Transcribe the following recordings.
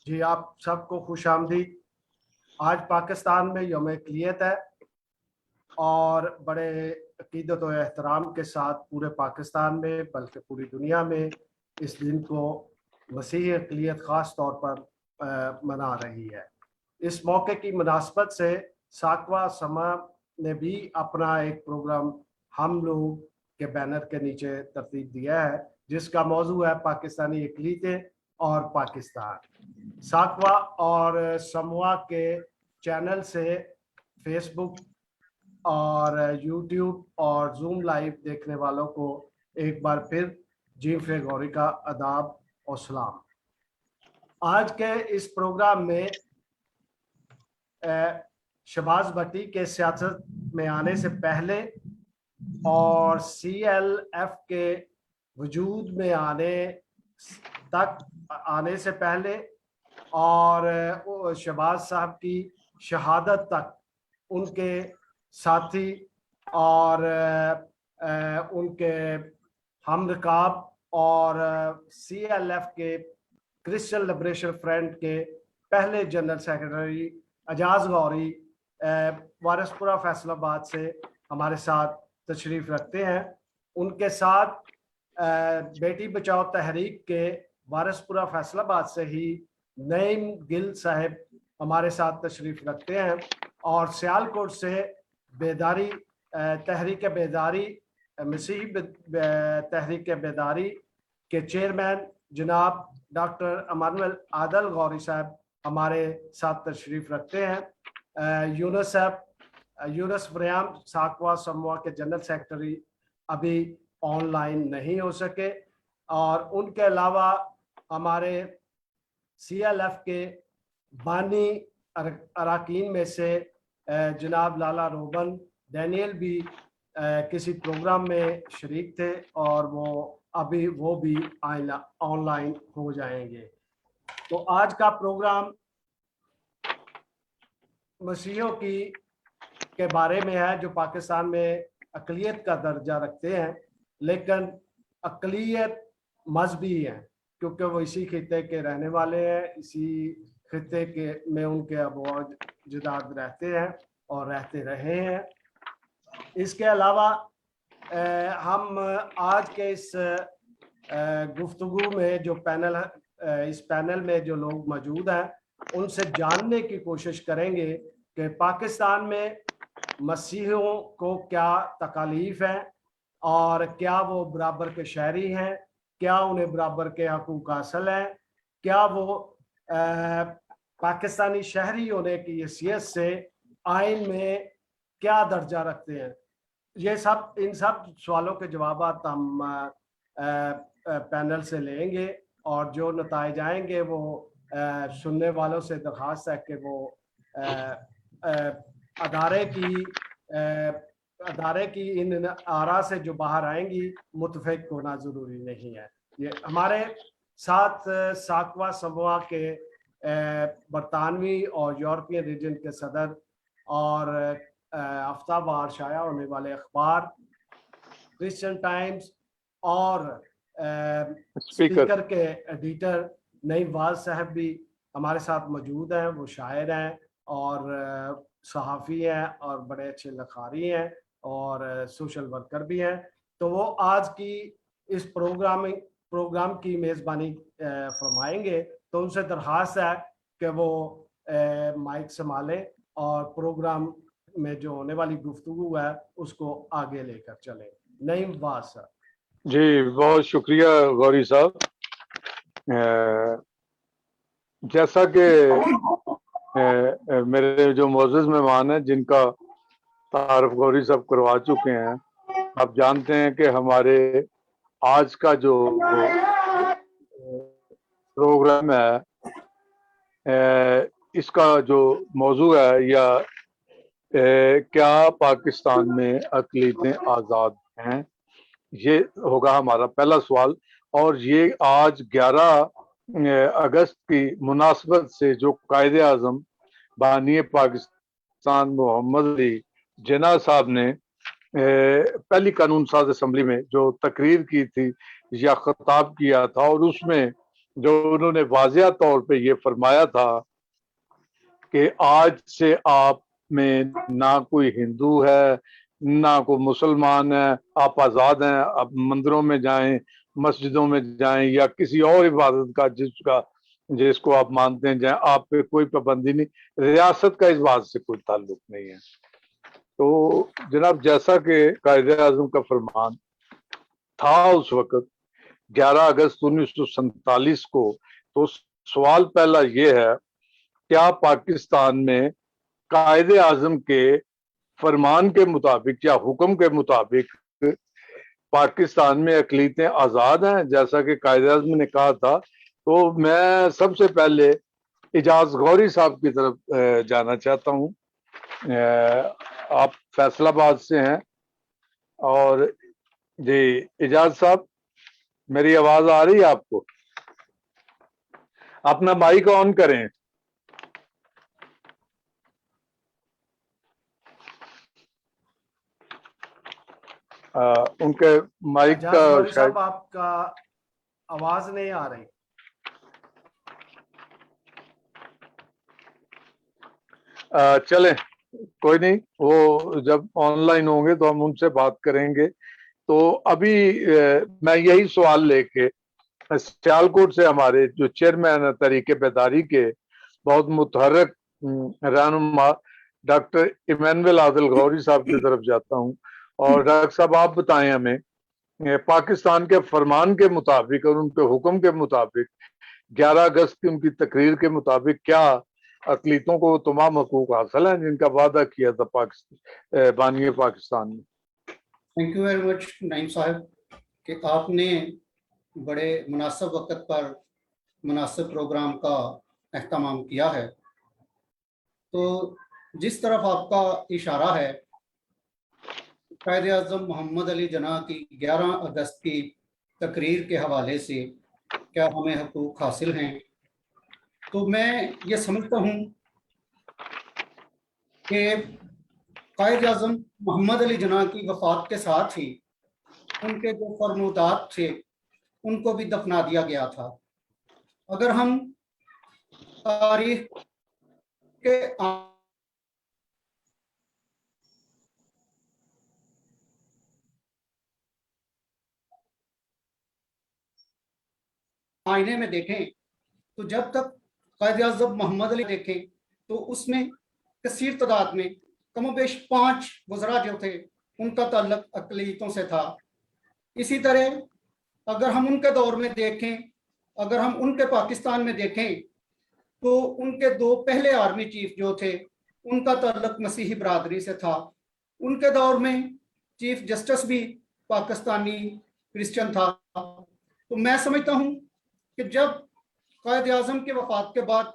जी, आप सबको खुशामदीद। आज पाकिस्तान में यौम अक़लियत है और बड़े अक़ीदत और एहतराम के साथ पूरे पाकिस्तान में बल्कि पूरी दुनिया में इस दिन को मसीही अक़लियत ख़ास तौर पर मना रही है। इस मौके की मुनासबत से साकवा समा ने भी अपना एक प्रोग्राम हम लोग के बैनर के नीचे तरतीब दिया है, जिसका मौजू है पाकिस्तानी अक़लियतें और पाकिस्तान। साकवा और समवा के चैनल से फेसबुक और यूट्यूब और जूम लाइव देखने वालों को एक बार फिर जीफ़े गौरी का आदाब और सलाम। आज के इस प्रोग्राम में शहबाज भट्टी के सियासत में आने से पहले और CLF के वजूद में आने से पहले और शहबाज साहब की शहादत तक उनके साथी और उनके हमरकाब और CLF के क्रिश्चियन लिबरेशन फ्रंट के पहले जनरल सेक्रेटरी एजाज गौरी वारसपुरा फैसलाबाद से हमारे साथ तशरीफ़ रखते हैं। उनके साथ बेटी बचाओ तहरीक के वारसपुरा फैसलाबाद से ही नईम गिल साहब हमारे साथ तशरीफ़ रखते हैं और सियालकोट से बेदारी तहरीक बेदारी मसीही तहरीक बेदारी के चेयरमैन जनाब डॉक्टर अमानुएल आदल गौरी साहब हमारे साथ तशरीफ़ रखते हैं। यूनुस फरियाम साकवा समवा के जनरल सेक्रेटरी अभी ऑनलाइन नहीं हो सके और उनके अलावा हमारे CLF के बानी अरकान में से जनाब लाला रोबन डैनियल भी किसी प्रोग्राम में शरीक थे और वो भी ऑनलाइन हो जाएंगे। तो आज का प्रोग्राम मसीहियों के बारे में है जो पाकिस्तान में अक़लियत का दर्जा रखते हैं, लेकिन अक़लियत मजहबी है क्योंकि वो इसी खित्ते के रहने वाले हैं, इसी खित्ते के में उनके अबवा अजदाद रहते हैं और रहते रहे हैं। इसके अलावा हम आज के इस गुफ्तगू में जो इस पैनल में जो लोग मौजूद हैं उनसे जानने की कोशिश करेंगे कि पाकिस्तान में मसीहियों को क्या तकालीफ है और क्या वो बराबर के शहरी हैं, क्या उन्हें बराबर के हकूक़ हासिल हैं, क्या वो पाकिस्तानी शहरी होने की हैसियत से आइन में क्या दर्जा रखते हैं। इन सब सवालों के जवाब हम पैनल से लेंगे और जो नताइज आएंगे वो सुनने वालों से दरख्वास्त है कि वो अदारे की इन आरा से जो बाहर आएंगी मुतफिक होना ज़रूरी नहीं है। ये हमारे साथ साकवा समवा के बरतानवी और यूरोपियन रीजन के सदर और हफ्तावार शाया होने वाले अखबार क्रिश्चियन टाइम्स और स्पीकर के एडिटर नईम वाल साहब भी हमारे साथ मौजूद हैं। वो शायर हैं और सहाफ़ी हैं और बड़े अच्छे लखारी हैं और सोशल वर्कर भी हैं। तो वो आज की इस प्रोग्राम की मेज़बानी फरमाएंगे। तो उनसे दरख्वास्त है कि वो माइक संभालें और प्रोग्राम में जो होने वाली गुफ्तगू है उसको आगे लेकर चलें। नईम वाल साहब। जी, बहुत शुक्रिया गौरी साहब। जैसा कि मेरे जो मोअज़्ज़ज़ मेहमान हैं जिनका तारुफ गौरी साहब करवा चुके हैं, आप जानते हैं कि हमारे आज का जो प्रोग्राम है इसका जो मौजू है या क्या पाकिस्तान में अक़लियतें आज़ाद हैं, ये होगा हमारा पहला सवाल। और ये आज 11 अगस्त की मुनासबत से जो कायदे आज़म बानी पाकिस्तान मोहम्मद अली जिन्ना साहब ने पहली कानून साज असम्बली में जो तकरीर की थी या खिताब किया था और उसमें जो उन्होंने वाज़िया तौर पे ये फरमाया था कि आज से आप में ना कोई हिंदू है ना कोई मुसलमान है, आप आज़ाद हैं, आप मंदिरों में जाएं, मस्जिदों में जाएं या किसी और इबादत का जिसको आप मानते हैं जाएं, आप पे कोई पाबंदी नहीं, रियासत का इस बात से कोई ताल्लुक नहीं है। तो जनाब, जैसा कि कायदे-ए-आज़म का फरमान था उस वक्त 11 अगस्त 1947 को, तो सवाल पहला ये है, क्या पाकिस्तान में कायदे आजम के फरमान के मुताबिक या हुक्म के मुताबिक पाकिस्तान में अकलीतें आज़ाद हैं जैसा कि कायदे आजम ने कहा था? तो मैं सबसे पहले इजाज गौरी साहब की तरफ जाना चाहता हूँ। आप फैसलाबाद से हैं और जी इजाज साहब, मेरी आवाज आ रही है आपको? अपना माइक ऑन करें। उनके माइक एजाज का गौरी शायद साहब, आपका आवाज नहीं आ रही। चलें, कोई नहीं, वो जब ऑनलाइन होंगे तो हम उनसे बात करेंगे। तो अभी मैं यही सवाल लेके सियालकोट से हमारे जो चेयरमैन है तरीके बेदारी के, बहुत मुतहर्रिक रहनुमा डॉक्टर इमानुएल आदिल गौरी साहब की तरफ जाता हूँ। और डॉक्टर साहब, आप बताएं हमें, पाकिस्तान के फरमान के मुताबिक और उनके हुक्म के मुताबिक 11 अगस्त की उनकी तकरीर के मुताबिक क्या अकलीतों को तमाम हकूक हासिल हैं जिनका वादा किया था पाकिस्तान बानिए पाकिस्तान ने? थैंक यू वेरी मच नाइम साहब कि आपने बड़े मुनासिब वक्त पर मुनासिब प्रोग्राम का एहतमाम किया है। तो जिस तरफ आपका इशारा है, कायदे-ए-आज़म मोहम्मद अली जना की 11 अगस्त की तकरीर के हवाले से क्या हमें हकूक हासिल हैं, तो मैं ये समझता हूँ कि कायदे-ए-आज़म मोहम्मद अली जना की वफ़ात के साथ ही उनके जो फरमूदात थे उनको भी दफना दिया गया था। अगर हम तारीख के आईने में देखें तो जब तक कायदे-ए-आज़म मोहम्मद अली देखें तो उसमें कसीर तादाद में कमोबेश 5 वज़रा जो थे उनका ताल्लुक अक़लियतों से था। इसी तरह अगर हम उनके दौर में देखें, अगर हम उनके पाकिस्तान में देखें तो उनके 2 पहले आर्मी चीफ जो थे उनका ताल्लुक मसीही बरादरी से था। उनके दौर में चीफ जस्टिस भी पाकिस्तानी क्रिश्चियन था। तो मैं समझता हूँ कि जब कायदे-ए-आज़म की वफ़ात के बाद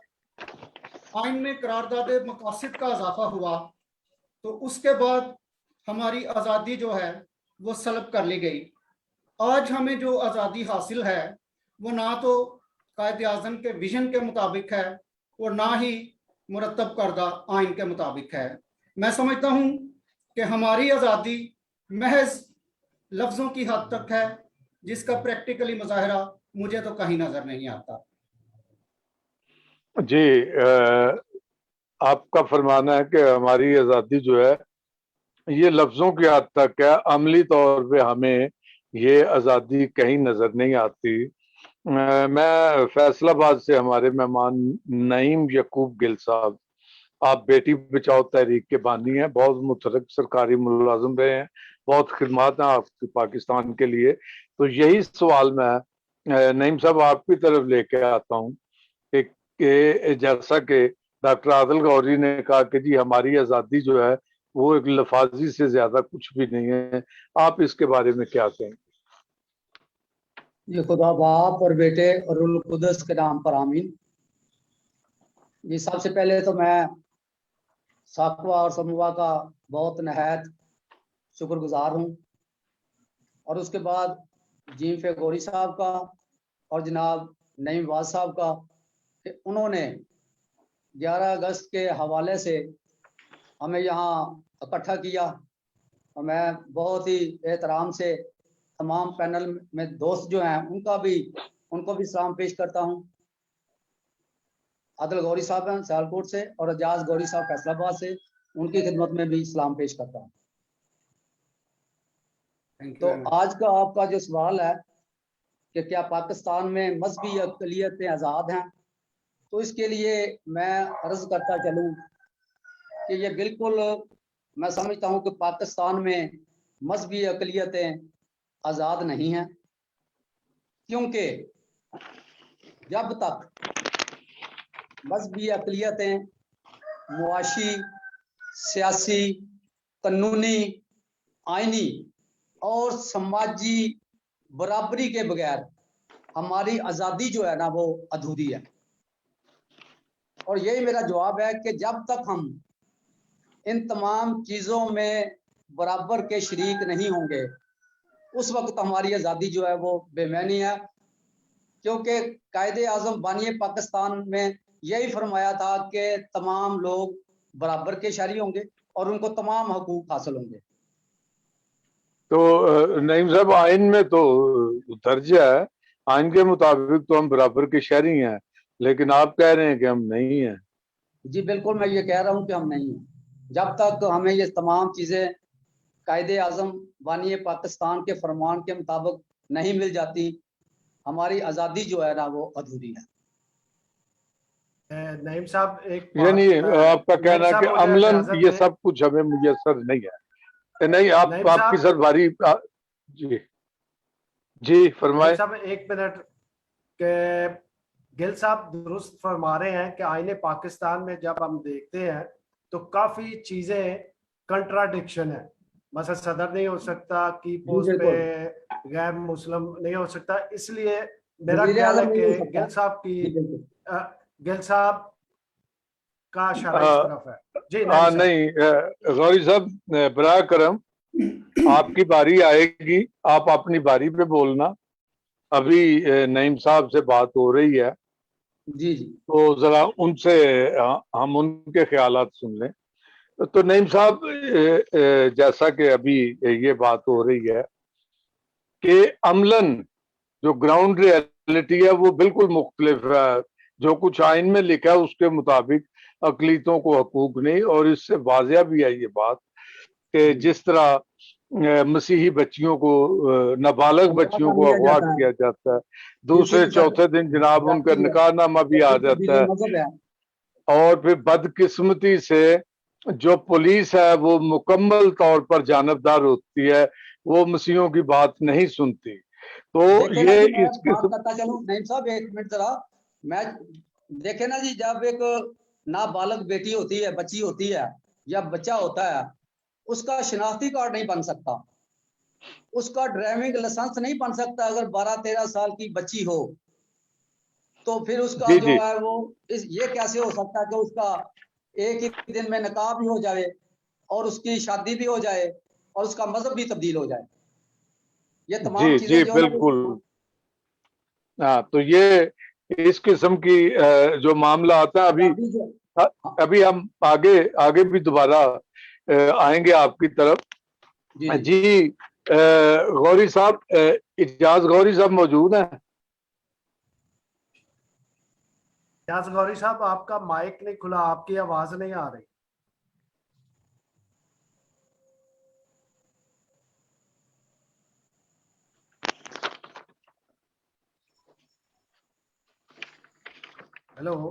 आइन में करारदादे मकासिद का इजाफा हुआ तो उसके बाद हमारी आज़ादी जो है वो सल्ब कर ली गई। आज हमें जो आज़ादी हासिल है वो ना तो कायदे-ए-आज़म के विजन के मुताबिक है और ना ही मुरतब करदा आइन के मुताबिक है। मैं समझता हूँ कि हमारी आज़ादी महज लफ्ज़ों की हद तक है, जिसका प्रैक्टिकली मुज़ाहरा मुझे तो कहीं नज़र नहीं आता। जी, आपका फरमाना है कि हमारी आज़ादी जो है ये लफ्ज़ों की हद तक है, अमली तौर पे हमें ये आज़ादी कहीं नज़र नहीं आती। मैं फैसलाबाद से हमारे मेहमान नईम यकूब गिल साहब, आप बेटी बचाओ तहरीक के बानी हैं, बहुत मुतहर्रिक सरकारी मुलाजिम रहे हैं, बहुत खिदमत हैं आपकी पाकिस्तान के लिए। तो यही सवाल मैं नईम साहब आपकी तरफ लेके आता हूँ कि जैसा कि डॉक्टर आदिल गौरी ने कहा कि जी हमारी आज़ादी जो है वो एक लफाजी से ज्यादा कुछ भी नहीं है, आप इसके बारे में क्या कहेंगे? ये खुदा बाप और बेटे और रुल कुदस के नाम पर आमीन। ये सबसे पहले तो मैं साकवा और समूवा का बहुत नहायत शुक्रगुजार हूँ, और उसके बाद जीफ गौरी साहब का और जनाब नईम वाज साहब का कि उन्होंने 11 अगस्त के हवाले से हमें यहाँ इकट्ठा किया। और मैं बहुत ही एहतराम से तमाम पैनल में दोस्त जो हैं उनका भी उनको भी सलाम पेश करता हूँ। आदिल गौरी साहब हैं सियालकोट से और एजाज गौरी साहब फैसलाबाद से, उनकी खिदमत में भी सलाम पेश करता हूँ। थैंक तो यू। आज का आपका जो सवाल है कि क्या पाकिस्तान में मजहबी अक़लियतें आज़ाद हैं, तो इसके लिए मैं अर्ज करता चलूँ कि ये बिल्कुल, मैं समझता हूँ कि पाकिस्तान में मजहबी अक़लियतें आज़ाद नहीं हैं, क्योंकि जब तक मजहबी अक़लियतें मुआशी, सियासी, कानूनी, आइनी और समाजी बराबरी के बगैर हमारी आज़ादी जो है ना वो अधूरी है। और यही मेरा जवाब है कि जब तक हम इन तमाम चीज़ों में बराबर के शरीक नहीं होंगे, उस वक्त हमारी आज़ादी जो है वो बेमानी है। क्योंकि कायदे आज़म बानी पाकिस्तान में यही फरमाया था कि तमाम लोग बराबर के शहरी होंगे और उनको तमाम हकूक हासिल होंगे। तो नईम साहब, आइन में तो दर्ज है, आइन के मुताबिक तो हम बराबर के शहरी हैं, लेकिन आप कह रहे हैं कि हम नहीं हैं। जी बिल्कुल, मैं ये कह रहा हूँ कि हम नहीं हैं। जब तक हमें ये तमाम चीज़ें कायदे आज़म बानी पाकिस्तान के फरमान के मुताबिक नहीं मिल जाती, हमारी आज़ादी जो है ना वो अधूरी है। नईम साहब एक यानी आपका कहना है कि अमलन ये है। सब कुछ हमें मुयसर नहीं है। नहीं, नईम आपकी साहब, सर बारी। जी जी फरमाए। साहब एक मिनट के गिल साहब दुरुस्त फरमा रहे हैं कि आईने पाकिस्तान में जब हम देखते हैं तो काफी चीजें कंट्राडिक्शन है। मतलब सदर नहीं हो सकता, की पोस्ट पे गैर मुस्लिम नहीं हो सकता, इसलिए मेरा ख्याल है कि गिल साहब का इशारा इस तरफ है। जी नहीं गौरी साहब, बरा करम आपकी बारी आएगी, आप अपनी बारी पे बोलना। अभी नईम साहब से बात हो रही है, जी जी, तो जरा उनसे हम उनके ख्यालात सुन लें। तो नईम साहब, जैसा कि अभी ये बात हो रही है कि अमलन जो ग्राउंड रियलिटी है वो बिल्कुल मुख्तलिफ है। जो कुछ आइन में लिखा है उसके मुताबिक अकलीतों को हकूक नहीं, और इससे वाजिया भी है ये बात कि जिस तरह मसीही बच्चियों को, नाबालग बच्चियों को अगवा किया जाता है, दूसरे चौथे दिन जनाब उनका निकाहनामा भी आ जाता है, और फिर बदकिस्मती से जो पुलिस है वो मुकम्मल तौर पर जानबदार होती है, वो मसीहों की बात नहीं सुनती। तो ये इस करता चलूं नईम साहब, एक मिनट जरा। मैं देखे ना जी, जब एक नाबालग बेटी होती है, बच्ची होती है या बच्चा होता है, उसका शनाख्ती कार्ड नहीं बन सकता, उसका ड्राइविंग लाइसेंस नहीं बन सकता अगर 12-13 साल की बच्ची हो, तो फिर उसका जो है वो ये कैसे हो सकता है कि उसका एक ही दिन में निकाह भी हो जाए और उसकी शादी भी हो जाए और उसका मजहब भी तब्दील हो जाए। ये तमाम चीजें जो बिल्कुल। हाँ, तो ये इस किस्म की जो मामला आता है, अभी हम आगे भी दोबारा आएंगे आपकी तरफ। जी गौरी साहब, इजाज गौरी साहब मौजूद हैं? इजाज गौरी साहब, आपका माइक नहीं खुला, आपकी आवाज नहीं आ रही। हेलो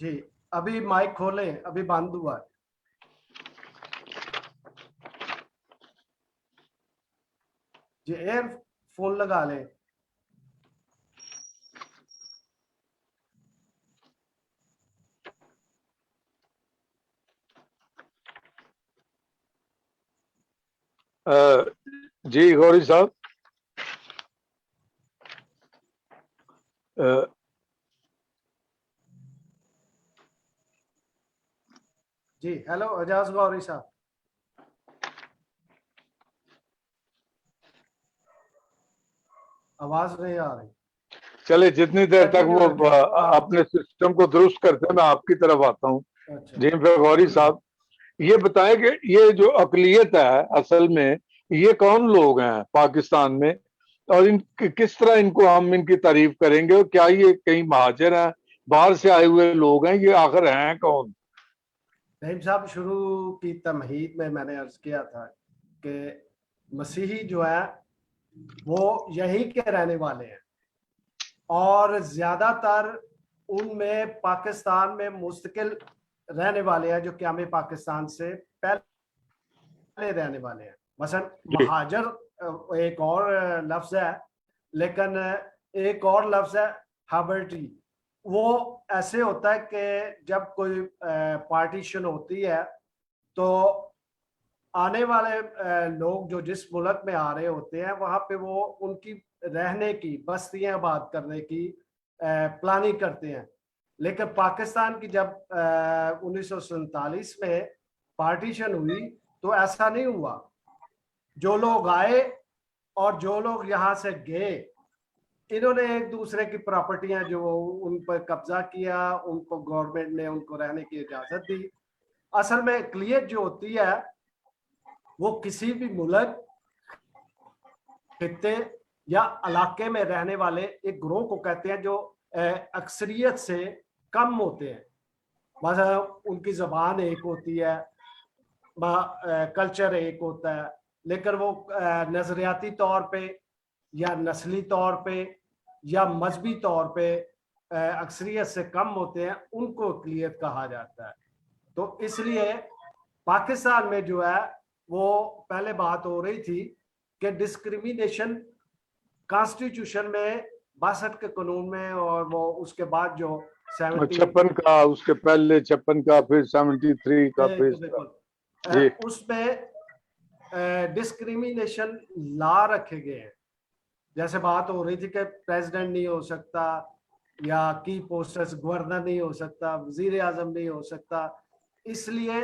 जी, अभी माइक खोलें, अभी बंद हुआ है। जी एयरफोन लगा लें। जी गौरी साहब, जी हेलो एजाज गौरी साहब, आवाज नहीं आ रही। चले जितनी देर तक वो अपने सिस्टम को दुरुस्त करते हैं, मैं आपकी तरफ आता हूँ। जी गौरी साहब, ये बताएं कि ये जो अकलियत है असल में ये कौन लोग हैं पाकिस्तान में, और किस तरह इनको हम इनकी तारीफ करेंगे, और क्या ये कहीं महाजिर हैं, बाहर से आए हुए लोग हैं, ये आखिर हैं कौन? नईम साहब, शुरू की तमहीद में मैंने अर्ज किया था कि मसीही जो है वो यहीं के रहने वाले हैं और ज्यादातर उनमें पाकिस्तान में मुस्तकिल रहने वाले हैं जो क़याम पाकिस्तान से पहले रहने वाले हैं। मसलन महाजर एक और लफ्ज है, लेकिन एक और लफ्ज है हाबर्टी। वो ऐसे होता है कि जब कोई पार्टीशन होती है तो आने वाले लोग जो जिस मुल्क में आ रहे होते हैं वहां पे वो उनकी रहने की, बस्तियां आबाद करने की प्लानिंग करते हैं। लेकिन पाकिस्तान की जब 1947 में पार्टीशन हुई तो ऐसा नहीं हुआ। जो लोग आए और जो लोग यहाँ से गए, इन्होंने एक दूसरे की प्रॉपर्टियां जो उन पर कब्जा किया, उनको गवर्नमेंट ने उनको रहने की इजाजत दी। असल में इकलियत जो होती है वो किसी भी मुल्क, खित्ते या इलाके में रहने वाले एक ग्रोह को कहते हैं जो अक्सरियत से कम होते हैं। मतलब उनकी जबान एक होती है, कल्चर एक होता है, लेकिन वो नजरियाती तौर पे या नस्ली तौर पे या मजहबी तौर पे अक्सरियत से कम होते हैं, उनको अक़लियत कहा जाता है। तो इसलिए पाकिस्तान में जो है वो पहले बात हो रही थी कि डिस्क्रिमिनेशन कॉन्स्टिट्यूशन में 62 के कानून में, और वो उसके बाद जो 56 का, उसके पहले 56 का, फिर 73 का, फिर उसमें डिस्क्रिमिनेशन लॉ रखे गए हैं। जैसे बात हो रही थी कि प्रेसिडेंट नहीं हो सकता, या की पोस्टर्स गवर्नर नहीं हो सकता, वजीर आजम नहीं हो सकता। इसलिए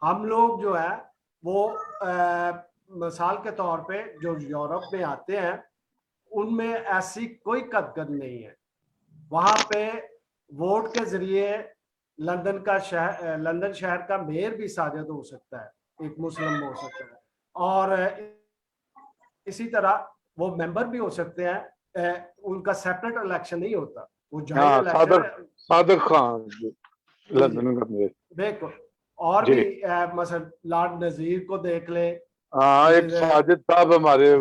हम लोग जो है वो मिसाल के तौर पे जो यूरोप में आते हैं उनमें ऐसी कोई कदगन नहीं है। वहां पे वोट के जरिए लंदन शहर का मेयर भी साजिद हो सकता है, एक मुस्लिम हो सकता है, और इसी तरह वो मेंबर भी हो सकते हैं। उनका सेपरेट इलेक्शन नहीं होता, वो joint election. Sadiq Khan London का मेयर, बिल्कुल। और भी मसलन लॉर्ड नजीर को देख ले। हाँ, एक साजिद साहब हमारे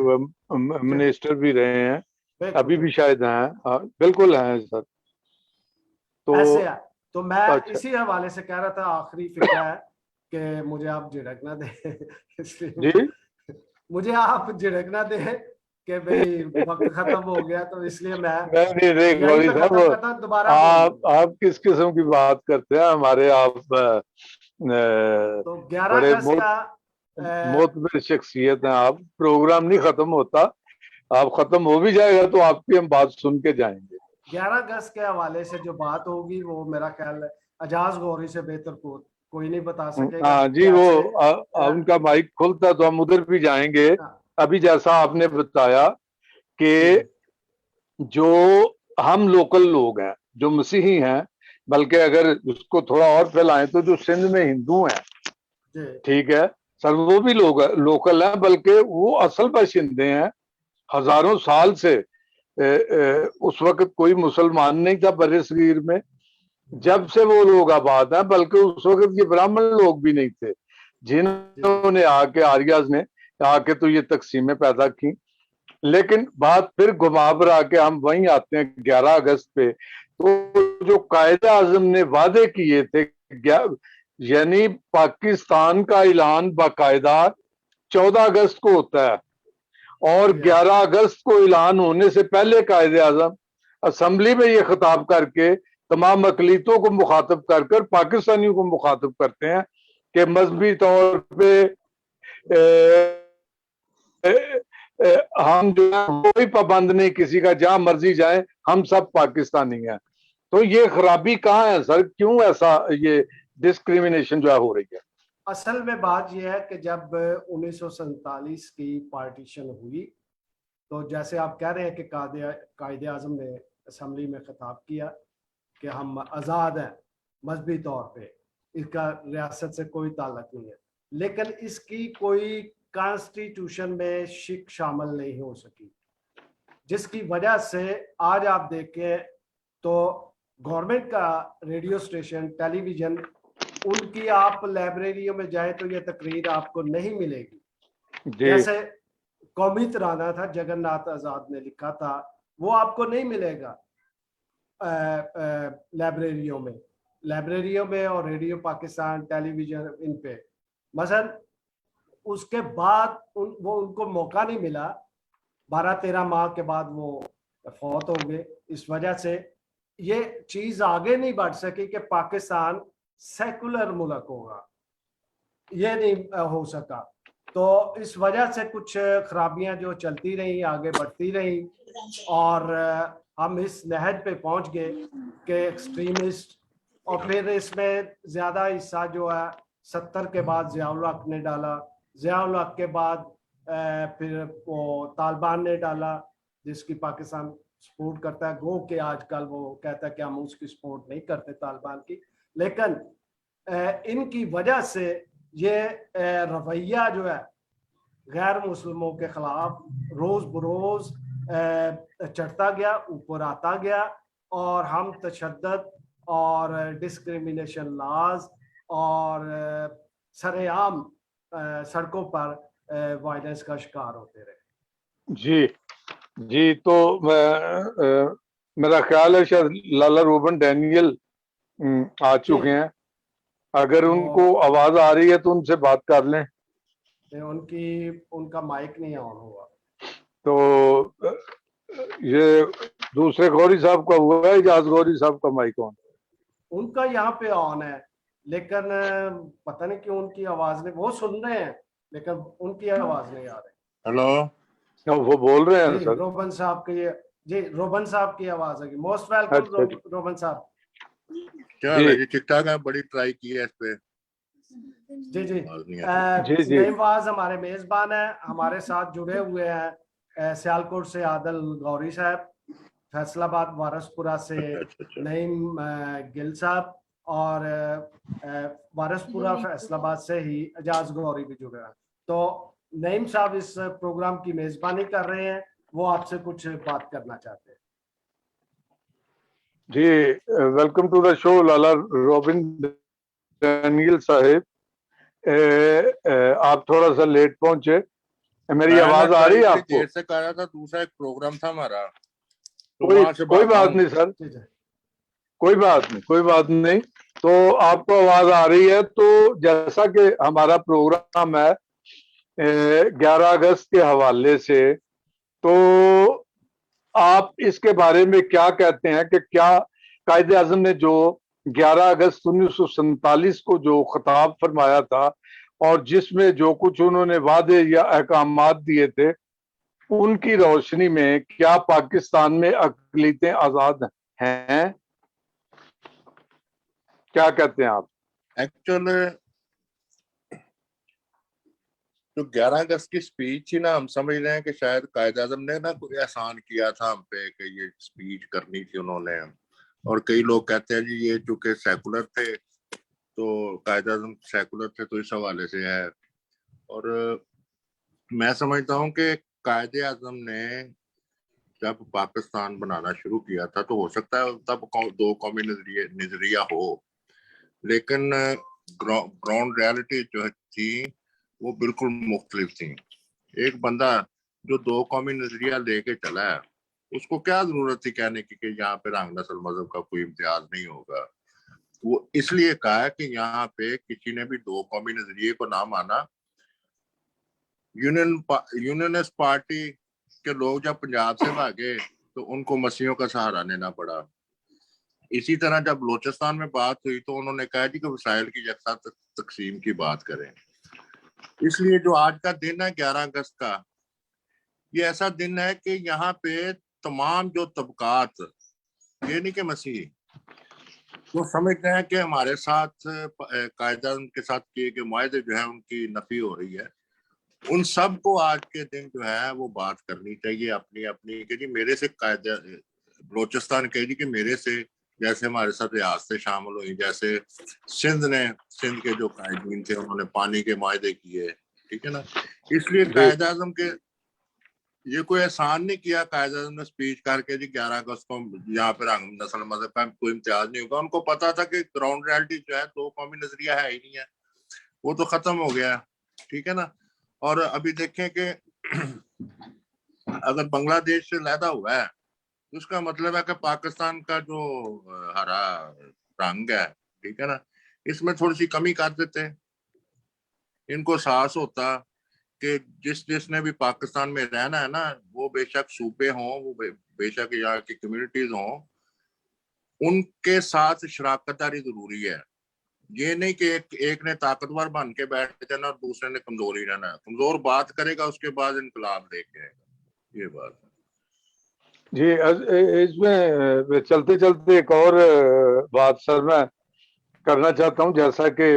मिनिस्टर भी रहे हैं, अभी भी शायद हैं। बिल्कुल हैं सर। तो ऐसे है। तो मैं इसी हवाले से कह रहा था, आखिरी फिक्र है कि मुझे आप झिड़क ना दे इसलिए जी, मुझे आप झिड़क ना दे कि भाई वक्त खत्म हो गया, तो इसलिए मैं गौरी साहब, दोबारा आप किस किस्म की बात करते हैं? हमारे आप तो 11 बड़े अगस्त का मोतबर शख्सियत हैं। आप, प्रोग्राम नहीं खत्म होता, आप खत्म हो भी जाएगा तो आपकी हम बात सुन के जाएंगे। 11 अगस्त के हवाले से जो बात होगी वो मेरा ख्याल है एजाज गौरी से बेहतर कोई नहीं बता सकेगा। हाँ जी, वो उनका माइक खुलता तो हम उधर भी जाएंगे। अभी जैसा आपने बताया कि जो हम लोकल लोग हैं, जो मसीही हैं, बल्कि अगर उसको थोड़ा और फैलाएं तो जो सिंध में हिंदू हैं, ठीक है सर, वो भी लोग लोकल हैं, बल्कि वो असल बाशिंदे हैं। हजारों साल से उस वक्त कोई मुसलमान नहीं था बर्रे सगीर में, जब से वो लोग आबाद हैं। बल्कि उस वक्त ये ब्राह्मण लोग भी नहीं थे, जिन्होंने आके आर्याज ने आके तो ये तकसीमें पैदा की। लेकिन बात फिर घुमा फिरा के हम वहीं आते हैं 11 अगस्त पे। तो जो कायदे आजम ने वादे किए थे, यानी पाकिस्तान का ऐलान बाकायदा 14 अगस्त को होता है, और 11 अगस्त को ऐलान होने से पहले कायदे आजम असेंबली में ये खिताब करके तमाम अकलीतों को मुखातब कर पाकिस्तानियों को मुखातब करते हैं कि मजहबी तौर पे हम जो है कोई पाबंद नहीं किसी का, जहां मर्जी जाए, हम सब पाकिस्तानी हैं। तो ये खराबी कहाँ है सर? क्यों ऐसा ये डिस्क्रिमिनेशन जो है हो रही है? असल में बात यह है कि जब 1947 की पार्टीशन हुई तो जैसे आप कह रहे हैं कि कायदे आजम ने असम्बली में खिताब किया कि हम आज़ाद हैं मजहबी तौर पे, इसका रियासत से कोई ताल्लुक नहीं है। लेकिन इसकी कोई कॉन्स्टिट्यूशन में शिक शामिल नहीं हो सकी, जिसकी वजह से आज आप देखें तो गवर्नमेंट का रेडियो स्टेशन, टेलीविजन, उनकी आप लाइब्रेरियों में जाए तो ये तकरीर आपको नहीं मिलेगी। जी जैसे कौमी तराना था, जगन्नाथ आजाद ने लिखा था, वो आपको नहीं मिलेगा लाइब्रेरियों में और रेडियो पाकिस्तान, टेलीविजन, इन पे। मसलन उसके बाद उनको मौका नहीं मिला, 12-13 माह के बाद वो फौत हो गए। इस वजह से ये चीज आगे नहीं बढ़ सकी कि पाकिस्तान सेकुलर मुल्क होगा, ये नहीं हो सका। तो इस वजह से कुछ खराबियां जो चलती रही, आगे बढ़ती रही, और हम इस नहज पे पहुंच गए कि एक्सट्रीमिस्ट, और फिर इसमें ज्यादा हिस्सा जो है 70 के बाद ज़िया-उल हक ने डाला, ज़िया-उल हक के बाद फिर वो तालिबान ने डाला, जिसकी पाकिस्तान सपोर्ट करता है। गो के आजकल वो कहता है कि हम उसकी सपोर्ट नहीं करते तालिबान की, लेकिन इनकी वजह से ये रवैया जो है गैर मुस्लिमों के खिलाफ रोज बरोज चढ़ता गया, ऊपर आता गया, और हम तशद्दुद और डिस्क्रिमिनेशन लॉज और सरेआम सड़कों पर वायलेंस का शिकार होते रहे। जी जी। तो मेरा ख्याल है शायद लाला रूबन डैनियल आ चुके हैं। अगर उनको आवाज आ रही है तो उनसे बात कर लें। उनका माइक नहीं ऑन हुआ। तो ये दूसरे गौरी साहब का हुआ है, इजाज गौरी साहब का माइक ऑन? उनका यहाँ पे ऑन है, लेकिन पता नहीं क्यों उनकी आवाज नहीं, वो सुन रहे हैं लेकिन उनकी आवाज नहीं आ रही। हेलो, वो बोल रहे हैं सर। रोबन साहब की, जी रोबन साहब की आवाज है। मोस्ट वेलकम रोबन साहब। क्या है जी? ठीक ठाक है, बड़ी ट्राई की है इस पे। जी जी जी जी। नईमवाज हमारे मेजबान है, हमारे साथ जुड़े हुए हैं सियालकोट से आदल गौरी साहब, फैसलाबाद वारसपुरा से नईम गिल साहब, और वारसपुरा फैसलाबाद से ही एजाज गौरी भी जुड़े हैं। तो नईम साहब इस प्रोग्राम की मेजबानी कर रहे हैं, वो आपसे कुछ बात करना चाहते हैं। जी, welcome to the show Lala Robin Daniel Sahib. आप थोड़ा सा लेट पहुंचे, मेरी आवाज आ रही है आपको? देर से कर रहा था, दूसरा एक प्रोग्राम था हमारा, तो कोई बात नहीं सर, कोई बात नहीं। तो आपको आवाज आ रही है। तो जैसा कि हमारा प्रोग्राम है 11 अगस्त के हवाले से, तो आप इसके बारे में क्या कहते हैं कि क्या कायदे आज़म ने जो 11 अगस्त 1947 को जो खिताब फरमाया था, और जिसमें जो कुछ उन्होंने वादे या अहकामात दिए थे, उनकी रोशनी में क्या पाकिस्तान में अक़लीतें आजाद हैं? क्या कहते हैं आप? एक्चुअल जो 11 अगस्त की स्पीच थी ना, हम समझ रहे हैं कि शायद कायदे आज़म ने ना कोई एहसान किया था हम पे कि ये स्पीच करनी थी उन्होंने। और कई लोग कहते हैं जी ये चूंकि सेकुलर थे, तो कायदे आज़म सेकुलर थे तो इस हवाले से है। और मैं समझता हूँ कि कायदे आज़म ने जब पाकिस्तान बनाना शुरू किया था, तो हो सकता है तब दो कौमी नजरिया हो, लेकिन ग्राउंड रियलिटी जो थी वो बिल्कुल मुख्तलिफ थी। एक बंदा जो दो कौमी नजरिया लेके चला है, उसको क्या जरूरत थी कहने की कि यहाँ पे रंग नस्ल मजहब का कोई इम्तियाज नहीं होगा। वो इसलिए कहा कि यहाँ पे किसी ने भी दो कौमी नजरिए को ना माना। यूनियनिस्ट पार्टी के लोग जब पंजाब से भागे तो उनको मसीहों का सहारा लेना पड़ा। इसी तरह जब बलोचिस्तान में बात हुई तो उन्होंने कहा कि वसाइल की यकसा तकसीम की बात करें। इसलिए जो आज का दिन है 11 अगस्त का, ये ऐसा दिन है कि यहाँ पे तमाम जो तबकात, ये नहीं कि मसीही जो समझते हैं कि हमारे साथ कायदा उनके साथ किए गए मुआहदे जो है उनकी नफी हो रही है, उन सब को आज के दिन जो है वो बात करनी चाहिए अपनी अपनी कि जी मेरे से कायदा बलोचिस्तान कह दी कि मेरे से, जैसे हमारे साथ रियासतें शामिल हुई, जैसे सिंध के जो कायदीन थे उन्होंने पानी के मुआहदे किए, ठीक है ना। इसलिए जी। कायद आजम के ये कोई एहसान नहीं किया कायद आजम ने स्पीच करके जी 11 अगस्त को यहाँ पे रंग नस्ल मजहब का कोई इम्तियाज नहीं होगा। उनको पता था कि ग्राउंड रियलिटी जो है दो कौमी नजरिया है ही नहीं है, वो तो खत्म हो गया है, ठीक है ना। और अभी देखें कि अगर बांग्लादेश से लैदा हुआ है तो उसका मतलब है कि पाकिस्तान का जो हरा रंग है, ठीक है ना, इसमें थोड़ी सी कमी कर देते। इनको एहसास होता कि जिसने भी पाकिस्तान में रहना है ना, वो बेशक सूबे हों, वो बेशक यहाँ की कम्युनिटीज हों, उनके साथ शराकतदारी जरूरी है। ये नहीं कि एक ने ताकतवर बन के बैठ जाना और दूसरे ने कमजोर ही रहना है। कमजोर बात करेगा उसके बाद इनकलाब लेके आएगा, ये बात है। जी, इसमें चलते चलते एक और बात सर मैं करना चाहता हूं। जैसा कि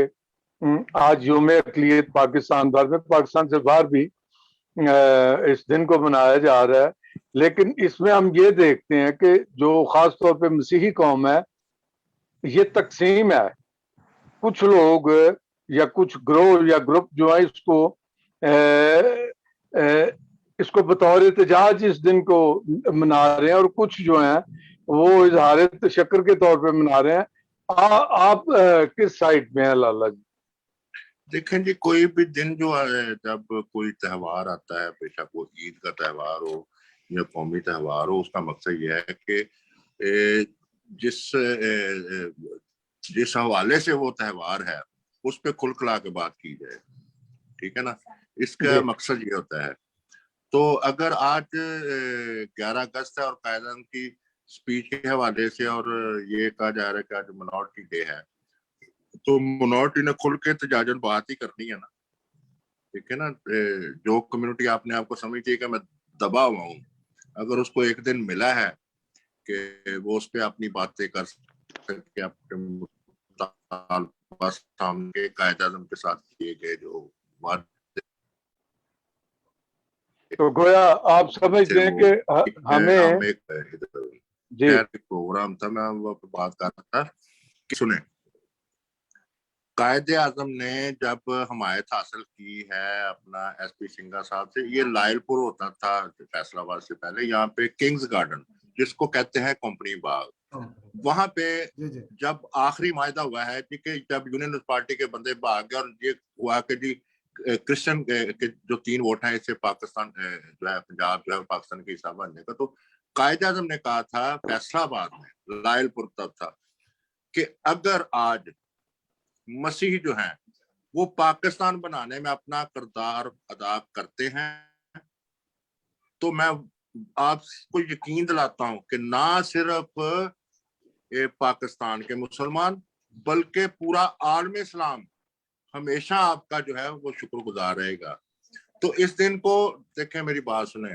आज यौम अक़लियत पाकिस्तान भर में, पाकिस्तान से बाहर भी इस दिन को मनाया जा रहा है, लेकिन इसमें हम ये देखते हैं कि जो खास तौर पे मसीही कौम है, ये तकसीम है। कुछ लोग या कुछ ग्रोह या ग्रुप जो है इसको बतौर एहतजाज इस दिन को मना रहे हैं, और कुछ जो हैं वो इजहार तशक्कुर के तौर पे मना रहे हैं। आप किस साइड में हैं लाला जी? देखें जी, कोई भी दिन जो है, जब कोई त्यौहार आता है, बेशक वो ईद का त्यौहार हो या कौमी त्यौहार हो, उसका मकसद ये है कि जिस हवाले से वो त्यौहार है उस पे खुल खिला के बात की जाए, ठीक है ना। इसका मकसद ये होता है। तो अगर आज 11 अगस्त है और कायद आज़म की स्पीच के हवाले से और ये कहा जा रहा है कि आज मिनॉरिटी डे है, तो मिनॉरिटी ने खुल के तजाजन बात ही करनी है ना, ठीक है ना। जो कम्युनिटी आपने आपको समझती है कि मैं दबा हुआ हूँ, अगर उसको एक दिन मिला है कि वो उस पर अपनी बातें कर सके, अपने सामने कायद आज़म के साथ किए गए जो वादे तो गोया आप समझ थे, लें कि हमें हम एक जी प्रोग्राम था, मैं वो पे बात कर रहा था कि सुने, कायदे आजम ने जब हमायत हासिल की है अपना एसपी सिंघा साहब से, ये लायलपुर होता था फैसलाबाद से पहले, यहाँ पे किंग्स गार्डन जिसको कहते हैं कंपनी बाग, वहां पे जब आखिरी मायदा हुआ है कि जब यूनियन पार्टी के बंदे भाग गए और ये हुआ कि जी क्रिश्चियन के जो 3 वोट हैं इससे पाकिस्तान जो है पंजाब जो है पाकिस्तान के हिस्सा बनने का, तो कायदे आजम ने कहा था फैसलाबाद में, लायलपुर तब था, कि अगर आज मसीह जो हैं वो पाकिस्तान बनाने में अपना किरदार अदा करते हैं, तो मैं आपको यकीन दिलाता हूं कि ना सिर्फ पाकिस्तान के मुसलमान बल्कि पूरा आलम इस्लाम हमेशा आपका जो है वो शुक्रगुजार रहेगा। तो इस दिन को देखें, मेरी बात सुने,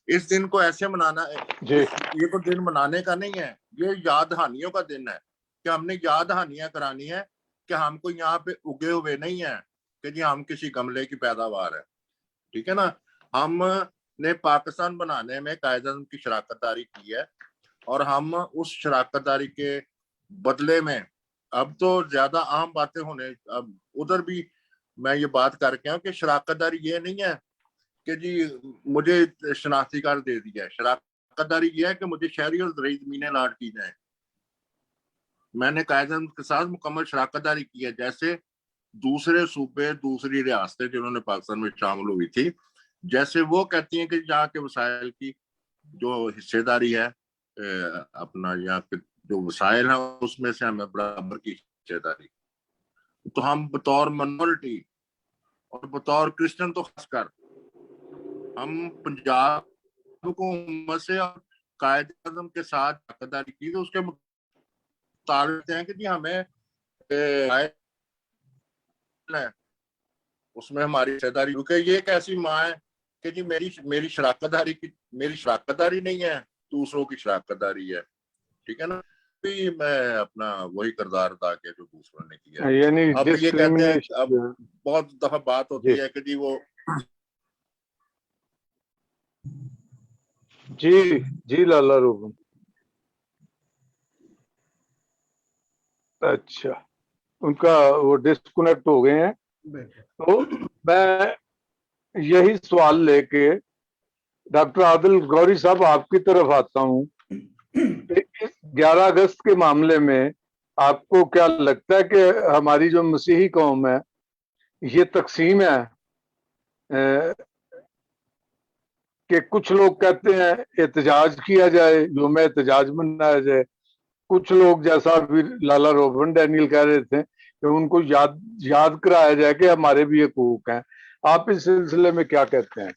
इस दिन को ऐसे मनाना है, ये तो दिन मनाने का नहीं है, ये याद दहानियों का दिन है कि हमने याद दहानियां करानी है कि हम कोई यहाँ पे उगे हुए नहीं है कि जी हम किसी गमले की पैदावार है, ठीक है ना। हमने पाकिस्तान बनाने में कायद आज़म की शराकतदारी की है और हम उस शराकतदारी के बदले में अब तो ज्यादा आम बातें होने, अब उधर भी मैं ये बात करके आऊं कि शराकतदारी ये नहीं है कि जी मुझे शनाख्ती कार्ड दे दिया है। शराकतदारी ये है कि मुझे शहरी और ज़रूरी ज़मीनें अलॉट की जाए। मैंने कायद आज़म के साथ मुकम्मल शराकतदारी की है, जैसे दूसरे सूबे, दूसरी रियासतें जिन्होंने पाकिस्तान में शामिल हुई थी, जैसे वो कहती हैं कि यहाँ के वसाइल की जो हिस्सेदारी है, अपना यहाँ के जो वसाइल है उसमें से हमें बराबर की हिस्सेदारी। तो हम बतौर मिनॉरिटी और बतौर क्रिश्चियन तो खासकर हम पंजाब हुकूमत से और कायद आज़म के साथ शराकतदारी की, तो उसके मुताबिक हैं कि जी हमें उसमें हमारी हिस्सेदारी, क्योंकि ये एक ऐसी माँ है कि जी मेरी शराकतदारी नहीं है, दूसरों की शराकतदारी है, ठीक है ना। भी मैं अपना वही किरदार अदा किया जो दूसरों ने किया। यानी अब ये कहते हैं, अब डिस्क्रिमिनेशन। बहुत दफा बात होती है कि जी वो जी लाला रूबन, अच्छा उनका वो डिस्कनेक्ट हो गए हैं। तो मैं यही सवाल लेके डॉक्टर आदिल गौरी साहब आपकी तरफ आता हूँ। 11 अगस्त के मामले में आपको क्या लगता है कि हमारी जो मसीही कौम है ये तकसीम है कि कुछ लोग कहते हैं एहतजाज किया जाए, योम एहतजाज मनाया जाए, कुछ लोग जैसा अभी लाला रोबन डैनियल कह रहे थे कि उनको याद कराया जाए कि हमारे भी हकूक हैं। आप इस सिलसिले में क्या कहते हैं?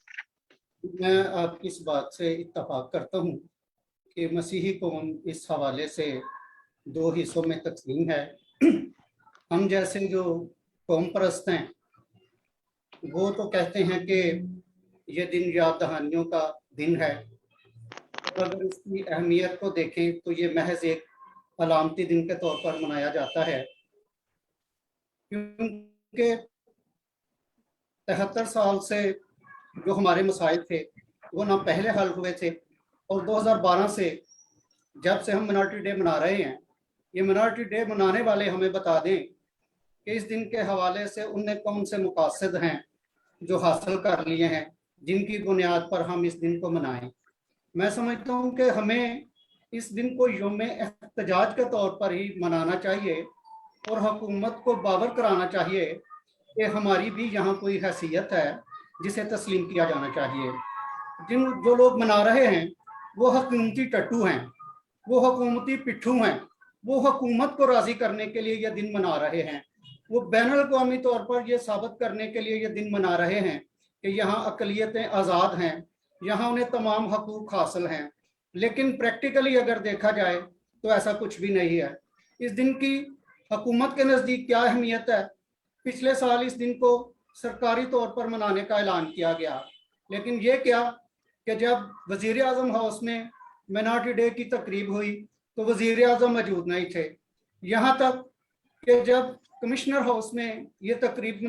मैं आपकी इस बात से इत्तफाक करता हूँ कि मसीही कौम इस हवाले से 2 हिस्सों में तकसीम है। हम जैसे जो कौम परस्त हैं वो तो कहते हैं कि ये दिन याद दहानियों का दिन है, और अगर इसकी अहमियत को देखें तो ये महज एक अलामती दिन के तौर पर मनाया जाता है, क्योंकि 73 साल से जो हमारे मसाइल थे वो ना पहले हल हुए थे, और 2012 से जब से हम मिनॉरिटी डे मना रहे हैं, ये मिनॉरिटी डे मनाने वाले हमें बता दें कि इस दिन के हवाले से उनने कौन से मकासद हैं जो हासिल कर लिए हैं जिनकी बुनियाद पर हम इस दिन को मनाएं। मैं समझता हूँ कि हमें इस दिन को यौम एहतजाज के तौर पर ही मनाना चाहिए और हुकूमत को बावर कराना चाहिए कि हमारी भी यहाँ कोई हैसियत है जिसे तस्लीम किया जाना चाहिए। जो लोग मना रहे हैं वो हुकूमती टट्टू हैं, वो हुकूमती पिट्ठू हैं, वो हुकूमत को राजी करने के लिए ये दिन मना रहे हैं, वो बैनुल अक़वामी तौर पर ये साबित करने के लिए ये दिन मना रहे हैं कि यहाँ अक़लियतें आज़ाद हैं, यहाँ उन्हें तमाम हकूक़ हासिल हैं। लेकिन प्रैक्टिकली अगर देखा जाए तो ऐसा कुछ भी नहीं है। इस दिन की हुकूमत के नज़दीक क्या अहमियत है? पिछले साल इस दिन को सरकारी तौर पर मनाने का ऐलान किया गया, लेकिन ये क्या कि जब वज़ीर आज़म हाउस में मिनॉरिटी डे की तकरीब हुई तो वज़ीर आज़म मौजूद नहीं थे। यहाँ तक कि जब कमिश्नर हाउस में ये तकरीब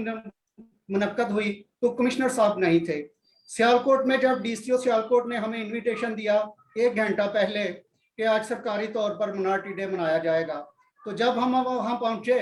मुनक्कद हुई तो कमिश्नर साहब नहीं थे। सियालकोट में जब DCO सियालकोट ने हमें इन्विटेशन दिया 1 घंटा पहले कि आज सरकारी तौर पर मिनॉरिटी डे मनाया जाएगा, तो जब हम वहाँ पहुँचे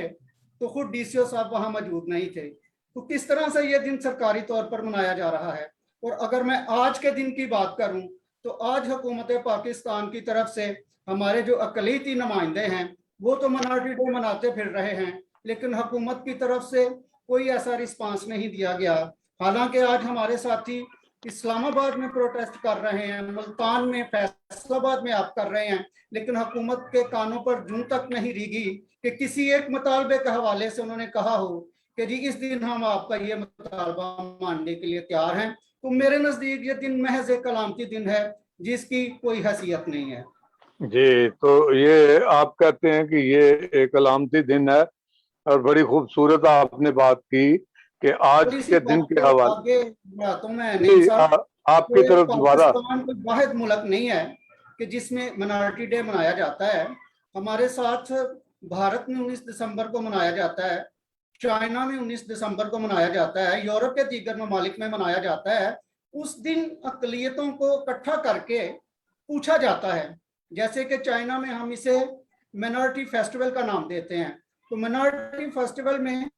तो खुद DCO साहब वहाँ मौजूद नहीं थे। तो किस तरह से ये दिन सरकारी तौर पर मनाया जा रहा है? और अगर मैं आज के दिन की बात करूँ तो आज हुकूमत पाकिस्तान की तरफ से हमारे जो अक़लीती नुमाइंदे हैं वो तो मिनॉरिटी डे मनाते फिर रहे हैं, लेकिन हुकूमत की तरफ से कोई ऐसा रिस्पांस नहीं दिया गया। हालांकि आज हमारे साथी इस्लामाबाद में प्रोटेस्ट कर रहे हैं, मुल्तान में, फैसलाबाद में आप कर रहे हैं, लेकिन हुकूमत के कानों पर जूं तक नहीं रीगी कि किसी एक मुतालबे के हवाले से उन्होंने कहा हो कि जी इस दिन हम आपका ये मुतालबा मानने के लिए तैयार हैं। तो मेरे नज़दीक ये दिन महज एक अलामती दिन है जिसकी कोई हैसियत नहीं है। जी, तो ये आप कहते हैं कि ये एक अलामती दिन है, और बड़ी खूबसूरत आपने बात की कि आज के दिन के हवाले आपकी तरफ दोबारा। पाकिस्तान कोई वाहिद मुल्क नहीं है कि जिसमें मिनॉरिटी डे मनाया जाता है। हमारे साथ भारत में 19 दिसंबर को मनाया जाता है, चाइना में 19 दिसंबर को मनाया जाता है, यूरोप के दीगर ममालिक में मनाया जाता है। उस दिन अक़लियतों को इकट्ठा करके पूछा जाता है, जैसे कि चाइना में हम इसे मिनॉरिटी फेस्टिवल का नाम देते हैं। तो मिनॉरिटी फेस्टिवल में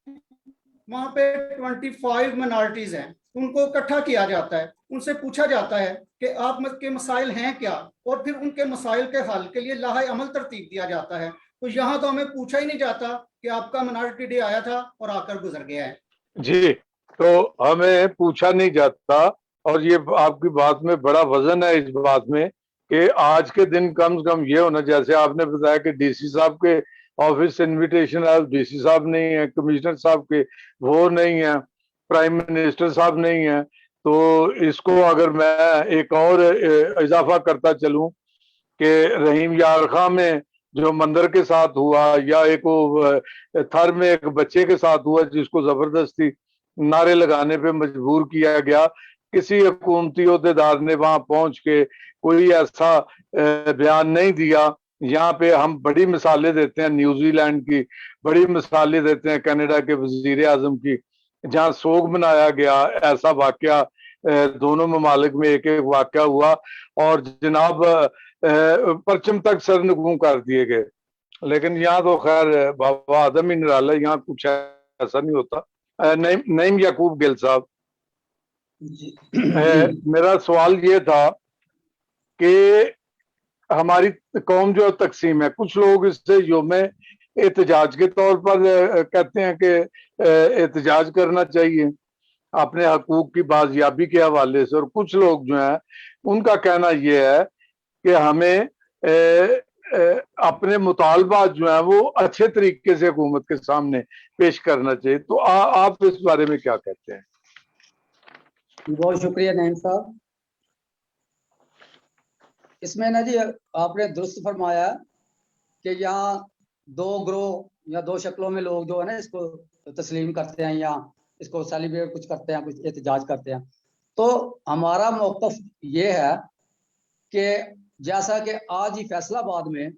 वहाँ पे 25 मिनॉरिटीज हैं, उनको इकट्ठा किया जाता है, उनसे पूछा जाता है कि आप के मसाइल हैं क्या, और फिर उनके मसाइल के हल के लिए लाहे अमल तरतीब दिया जाता है। तो यहाँ तो हमें पूछा ही नहीं जाता कि आपका मिनॉरिटी डे आया था और आकर गुजर गया है। जी, तो हमें पूछा नहीं जाता, और ये आपकी बात में बड़ा वजन है इस बात में कि आज के दिन कम से कम ये होना, जैसे आपने बताया कि DC साहब के ऑफिस से इन्विटेशन आया, DC साहब नहीं है, कमिश्नर साहब के वो नहीं है, प्राइम मिनिस्टर साहब नहीं है। तो इसको अगर मैं एक और इजाफा करता चलूं कि रहीम यार खां में जो मंदिर के साथ हुआ, या एक वो थर में एक बच्चे के साथ हुआ जिसको जबरदस्ती नारे लगाने पे मजबूर किया गया, किसी हुकूमती ओहदेदार ने वहां पहुंच के कोई ऐसा बयान नहीं दिया। यहाँ पे हम बड़ी मिसालें देते हैं, न्यूजीलैंड की बड़ी मिसालें देते हैं, कनाडा के वजीर आजम की, जहाँ सोग मनाया गया। ऐसा वाकया दोनों ममालिक में एक एक वाकया हुआ, और जनाब परचम तक सरनगू कर दिए गए। लेकिन यहाँ तो खैर बाबा आदम ही निराला, यहाँ कुछ ऐसा नहीं होता। नईम याकूब गिल साहब। जी मेरा सवाल ये था कि हमारी कौम जो तकसीम है, कुछ लोग इससे योम एहतजाज के तौर पर कहते हैं कि एहतजाज करना चाहिए अपने हकूक की बाजियाबी के हवाले से, और कुछ लोग जो हैं उनका कहना यह है कि हमें अपने मुतालबात जो है वो अच्छे तरीके से हुकूमत के सामने पेश करना चाहिए। तो आप इस बारे में क्या कहते हैं? बहुत शुक्रिया नईम साहब। इसमें ना जी आपने दुरुस्त फरमाया कि यहाँ दो ग्रोह या दो शक्लों में लोग जो है ना इसको तस्लीम करते हैं या इसको सेलिब्रेट कुछ करते हैं, कुछ एहतजाज करते हैं। तो हमारा मौक़िफ़ ये है कि जैसा कि आज ही फैसलाबाद में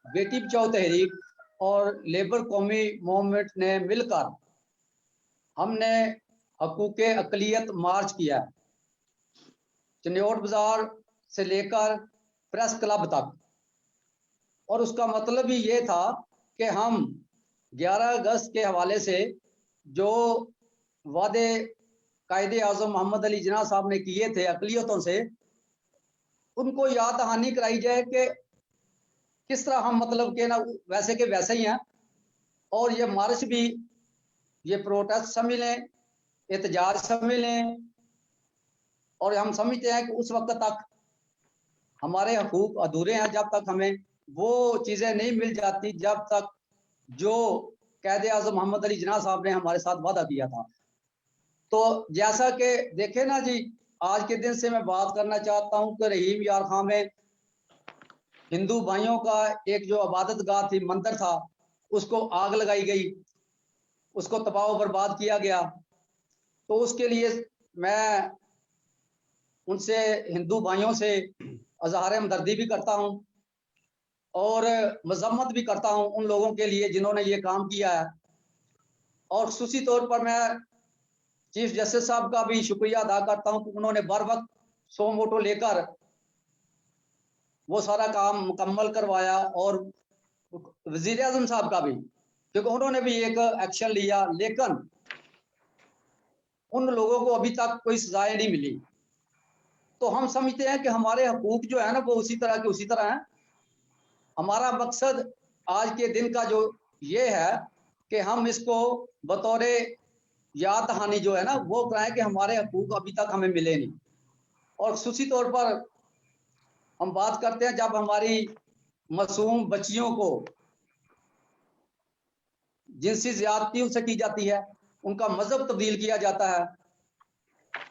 बेटी बचाओ तहरीक और लेबर कौमी मूवमेंट ने मिलकर हमने हकूक़ अक़लियत मार्च किया, चन्योट बाजार से लेकर प्रेस क्लब तक। और उसका मतलब ही ये था कि हम 11 अगस्त के हवाले से जो वादे कायदे आज़म मोहम्मद अली जिन्ना साहब ने किए थे अक़लियतों से, उनको याद दहानी कराई जाए कि किस तरह हम मतलब के ना वैसे के वैसे ही हैं। और ये मार्च भी, ये प्रोटेस्ट सम्मिलें, एहतजाज सम्मिलें, और हम समझते हैं कि उस वक्त तक हमारे हकूक अधूरे हैं जब तक हमें वो चीज़ें नहीं मिल जाती जब तक जो कायदे आज़म मोहम्मद अली जिन्ना साहब ने हमारे साथ वादा किया था। तो जैसा कि देखे ना जी, आज के दिन से मैं बात करना चाहता हूँ कि रहीम यार खां में हिंदू भाइयों का एक जो इबादत गाह थी, मंदिर था, उसको आग लगाई गई, उसको तबाह बर्बाद किया गया। तो उसके लिए मैं उनसे, हिंदू भाइयों से अज़हार हमदर्दी भी करता हूँ और मजम्मत भी करता हूँ उन लोगों के लिए जिन्होंने ये काम किया है। और खुसूसी तौर पर मैं चीफ जस्टिस साहब का भी शुक्रिया अदा करता हूँ कि उन्होंने बर वक्त सो मोटो लेकर वो सारा काम मुकम्मल करवाया, और वजीर आज़म साहब का भी, क्योंकि उन्होंने भी एक एक्शन लिया, लेकिन उन लोगों को अभी तक कोई सजाएं नहीं मिली। तो हम समझते हैं कि हमारे हकूक जो है ना वो उसी तरह के उसी तरह हैं। हमारा मकसद आज के दिन का जो ये है कि हम इसको बतौर याद दहानी जो है ना वो कराएं कि हमारे हकूक अभी तक हमें मिले नहीं। और खुसूसी तौर पर हम बात करते हैं जब हमारी मासूम बच्चियों को जिनसी ज्यादती उनसे की जाती है, उनका मजहब तब्दील किया जाता है,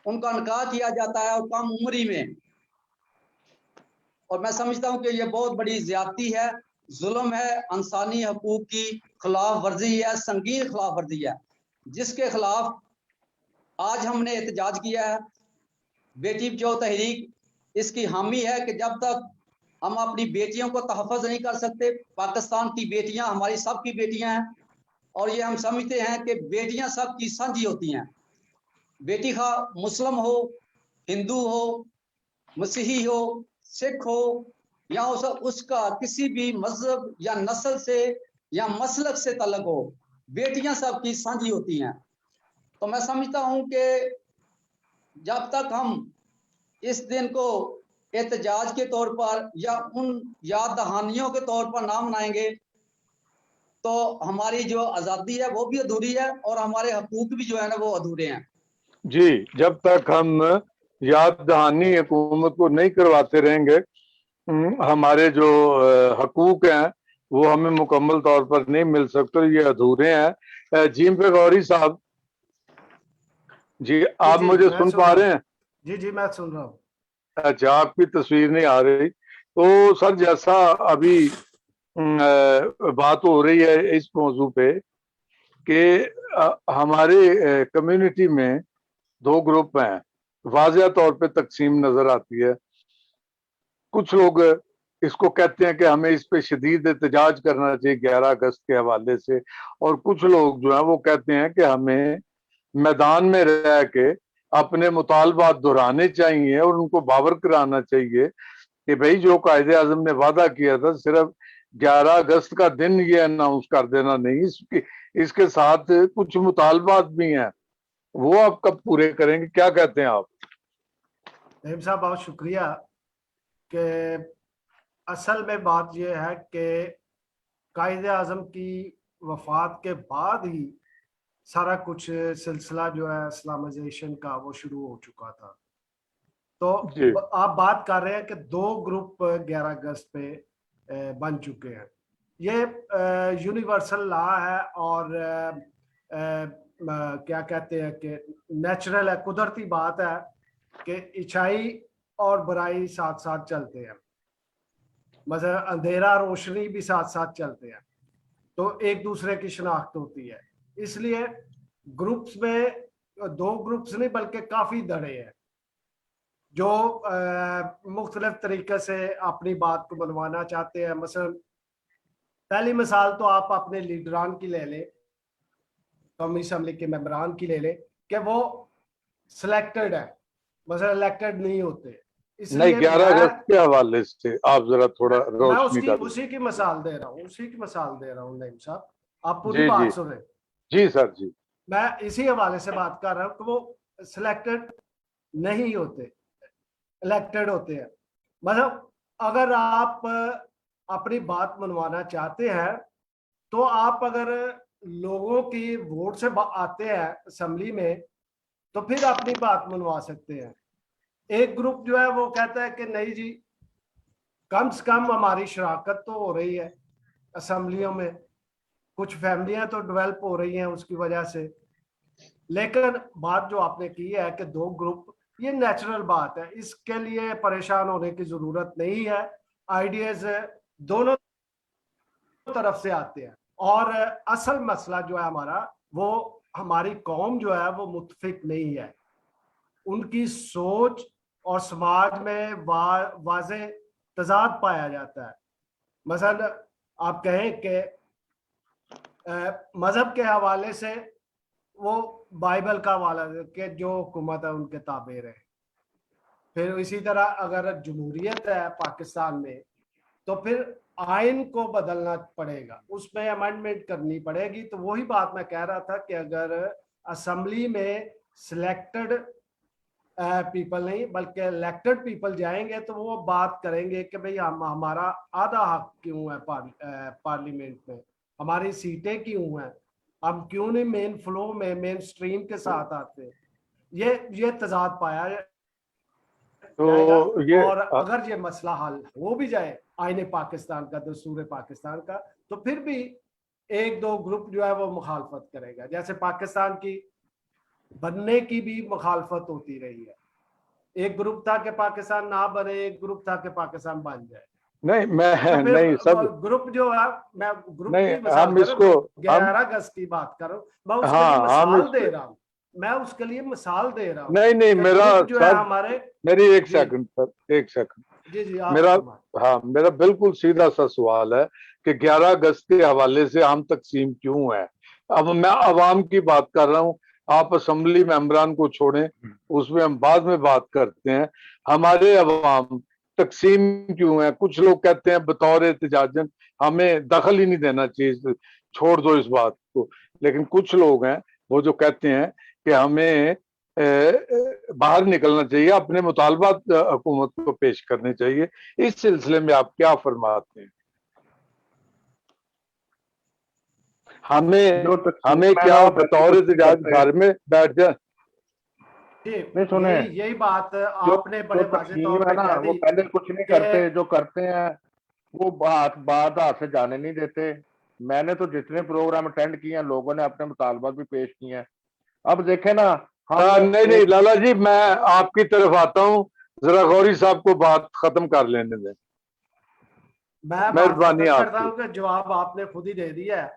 उनका निकाह किया जाता है और कम उम्र ही में। और मैं समझता हूं कि ये बहुत बड़ी ज्यादती है, जुल्म है, इंसानी हकूक की खिलाफ वर्जी है, संगीन खिलाफ वर्जी है, जिसके खिलाफ आज हमने एहतजाज किया है। बेटी बचाओ तहरीक इसकी हामी है कि जब तक हम अपनी बेटियों को तहफ़्फ़ुज़ नहीं कर सकते, पाकिस्तान की बेटियां हमारी सबकी बेटियां हैं, और ये हम समझते हैं कि बेटियां सबकी सांझी होती हैं। बेटी खा मुस्लिम हो, हिंदू हो, मसीही हो, सिख हो, या उसका किसी भी मजहब या नस्ल से या मसलक से तल्लुक़ हो, बेटियां सबकी सांझी होती हैं। तो मैं समझता हूं कि जब तक हम इस दिन को एहतजाज के तौर पर या उन याद दहानियों के तौर पर ना मनाएंगे तो हमारी जो आज़ादी है वो भी अधूरी है और हमारे हकूक भी जो है ना वो अधूरे हैं। जी, जब तक हम याद दहानी हुकूमत को नहीं करवाते रहेंगे, हमारे जो हकूक हैं वो हमें मुकम्मल तौर पर नहीं मिल सकते, ये अधूरे हैं। जीम पे गौरी साहब जी, आप मुझे सुन पा रहे हैं? जी जी, मैं सुन रहा हूँ। अच्छा, आपकी तस्वीर नहीं आ रही। तो सर, जैसा अभी बात हो रही है इस मौजू पे कि हमारे कम्युनिटी में दो ग्रुप हैं, वाज़िया तौर पे तकसीम नजर आती है। कुछ लोग इसको कहते हैं कि हमें इस पे शदीद एहतजाज करना चाहिए 11 अगस्त के हवाले से, और कुछ लोग जो है वो कहते हैं कि हमें मैदान में रह के अपने मुतालबात दोहराने चाहिए और उनको बावर कराना चाहिए कि भाई जो कायदे आज़म ने वादा किया था सिर्फ 11 अगस्त का दिन ये अनाउंस कर देना नहीं, इसके साथ कुछ मुतालबात भी हैं वो आप कब पूरे करेंगे, क्या कहते हैं आप? नईम साहब बहुत शुक्रिया कि असल में बात यह है कि कायदे आजम की वफात के बाद ही सारा कुछ सिलसिला जो है इस्लामाइजेशन का वो शुरू हो चुका था। तो जी आप बात कर रहे हैं कि 2 ग्रुप 11 अगस्त पे बन चुके हैं। ये यूनिवर्सल लॉ है और क्या कहते हैं कि नेचुरल है, कुदरती बात है कि अच्छाई और बुराई साथ साथ चलते हैं, मतलब अंधेरा रोशनी भी साथ साथ चलते हैं, तो एक दूसरे की शिनाख्त होती है। इसलिए ग्रुप्स में 2 ग्रुप्स नहीं बल्कि काफी धड़े हैं जो मुख्तलिफ तरीके से अपनी बात को मनवाना चाहते हैं। मसलन पहली मिसाल तो आप अपने लीडरान की ले लें, कौमी असम्बली के मेंबरान की ले लें कि वो सिलेक्टेड है, मतलब इलेक्टेड नहीं होते। नहीं, इसलिए 11 अगस्त के हवाले से आप जरा थोड़ा मैं रोशनी उसकी डालिए। उसी की मिसाल दे रहा हूँ, उसी की मिसाल दे रहा हूँ नईम साहब, आप पूरी जी जी बात सुने। जी सर जी। मैं इसी हवाले से बात कर रहा हूँ कि वो सिलेक्टेड नहीं होते, इलेक्टेड होते हैं। मतलब अगर आप अपनी बात मनवाना चाहते हैं तो आप अगर लोगों की वोट से आते हैं असेंबली में तो फिर अपनी बात मनवा सकते हैं। एक ग्रुप जो है वो कहता है कि नहीं जी, कम से कम हमारी शराकत तो हो रही है असेंबलियों में, कुछ फैमिलियां तो डेवलप हो रही हैं उसकी वजह से। लेकिन बात जो आपने की है कि 2 ग्रुप, ये नेचुरल बात है, इसके लिए परेशान होने की जरूरत नहीं है। आइडियाज दोनों तरफ से आते हैं और असल मसला जो है हमारा, वो हमारी कौम जो है वो मुत्तफिक नहीं है। उनकी सोच और समाज में वाज़े तजाद पाया जाता है। मसलन आप कहें कि मजहब के हवाले से वो बाइबल का हवाला कि जो हुकूमत है उनके ताबे रहे। फिर इसी तरह अगर जमहूरियत है पाकिस्तान में तो फिर आइन को बदलना पड़ेगा, उसमें अमेंडमेंट करनी पड़ेगी। तो वही बात मैं कह रहा था कि अगर असेंबली में सिलेक्टेड पीपल नहीं बल्कि इलेक्टेड पीपल जाएंगे तो वो बात करेंगे कि भाई हमारा आधा हक क्यों है पार्लियामेंट में, हमारी सीटें क्यों हैं, हम क्यों नहीं मेन फ्लो में मेन स्ट्रीम के साथ आते। ये तजाद पाया जाएगा। तो ये और अगर ये मसला हल हो भी जाए आईने पाकिस्तान का, दस्तूर पाकिस्तान का, तो फिर भी 1-2 ग्रुप जो है वो मुखालफत करेगा। जैसे पाकिस्तान की बनने की भी मुखालफत होती रही है, एक ग्रुप था कि पाकिस्तान ना बने, एक ग्रुप था कि पाकिस्तान बन जाए। नहीं, मैं तो फिर नहीं सब ग्रुप जो है, मैं ग्रुप नहीं, की मिसाल हम दे रहा इसको हूँ, हम 11 अगस्त की बात कर रहा हूँ, मैं उसके लिए हाँ हम मिसाल इस दे रहा हूँ, मैं उसके लिए मिसाल दे रहा हूँ नहीं नहीं, कि मेरा ग्रुप जो है सर, हमारे। मेरी एक जी सेकंड सर, एक सेकंड। जी जी आप मेरा फरमाएं। हाँ, मेरा बिल्कुल सीधा सा सवाल है कि 11 अगस्त के हवाले से हम तकसीम क्यों है। अब मैं अवाम की बात कर रहा हूँ, आप असेंबली मेंबरान को छोड़ें, उसमें हम बाद में बात करते हैं। हमारे अवाम तकसीम क्यों है? कुछ लोग कहते हैं बतौर एहतजाजन हमें दखल ही नहीं देना चाहिए, छोड़ दो इस बात को। लेकिन कुछ लोग हैं वो जो कहते हैं कि हमें बाहर निकलना चाहिए, अपने मुतालबात हुकूमत को पेश करने चाहिए। इस सिलसिले में आप क्या फरमाते हैं? हमें जो तकसीम हमें है ना क्या वो पहले बतौर कुछ नहीं एहतजाज करते। घर में बैठ जाए? ठीक, नहीं सुने, यही यही बात जो आपने जो बड़े वाज़े तकसीम तौर है पे ना कह वो दी पहले कुछ नहीं कि करते, जो करते हैं वो बात बात हाथ से जाने नहीं देते। मैंने तो जितने प्रोग्राम अटेंड किए हैं लोगों ने अपने मुतालबात भी पेश किए हैं। अब देखे ना, हम नहीं नहीं एक लाला जी, मैं आपकी तरफ आता हूँ, जरा गौरी साहब को बात खत्म कर लेने दें, मैं बात मेहरबानी खत्म करता आपकी। हूँ कि जवाब आपने खुद ही दे दिया है।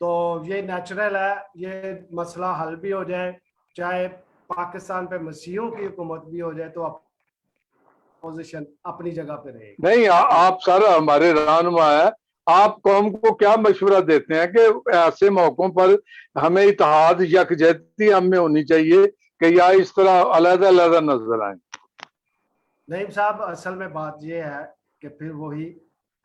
तो ये नेचुरल है, ये मसला हल भी हो जाए, चाहे पाकिस्तान पे मसीहों की हुकूमत भी हो जाए, तो अपोजिशन अपनी जगह पे रहेगी। नहीं, आप सारा हमारे रहनुमा है, आप कौम को क्या मशवरा देते हैं कि ऐसे मौकों पर हमें इत्तेहाद यकजहती हम में होनी चाहिए कि या इस तरह अलग अलग नजर आए? नईम साहब, असल में बात यह है कि फिर वही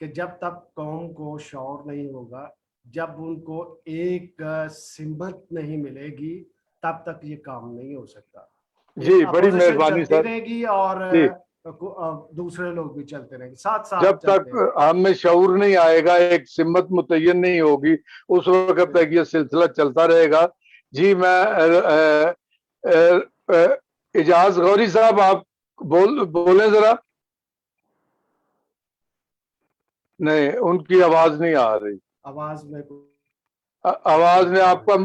कि जब तक कौम को शौर नहीं होगा, जब उनको एक सिमत नहीं मिलेगी, तब तक ये काम नहीं हो सकता। जी, बड़ी Opposition मेहरबानी चलती सर। रहेगी और जी। दूसरे लोग भी चलते रहेंगे, साथ साथ जब चलते हैं। तक हम में शऊर नहीं आएगा, एक सिम्मत मुतय्यन नहीं होगी, उस वक्त तक ये सिलसिला चलता रहेगा। जी, मैं इजाज गौरी साहब, आप बोलें जरा। नहीं, उनकी आवाज नहीं आ रही। आवाज में आवाज ने आपका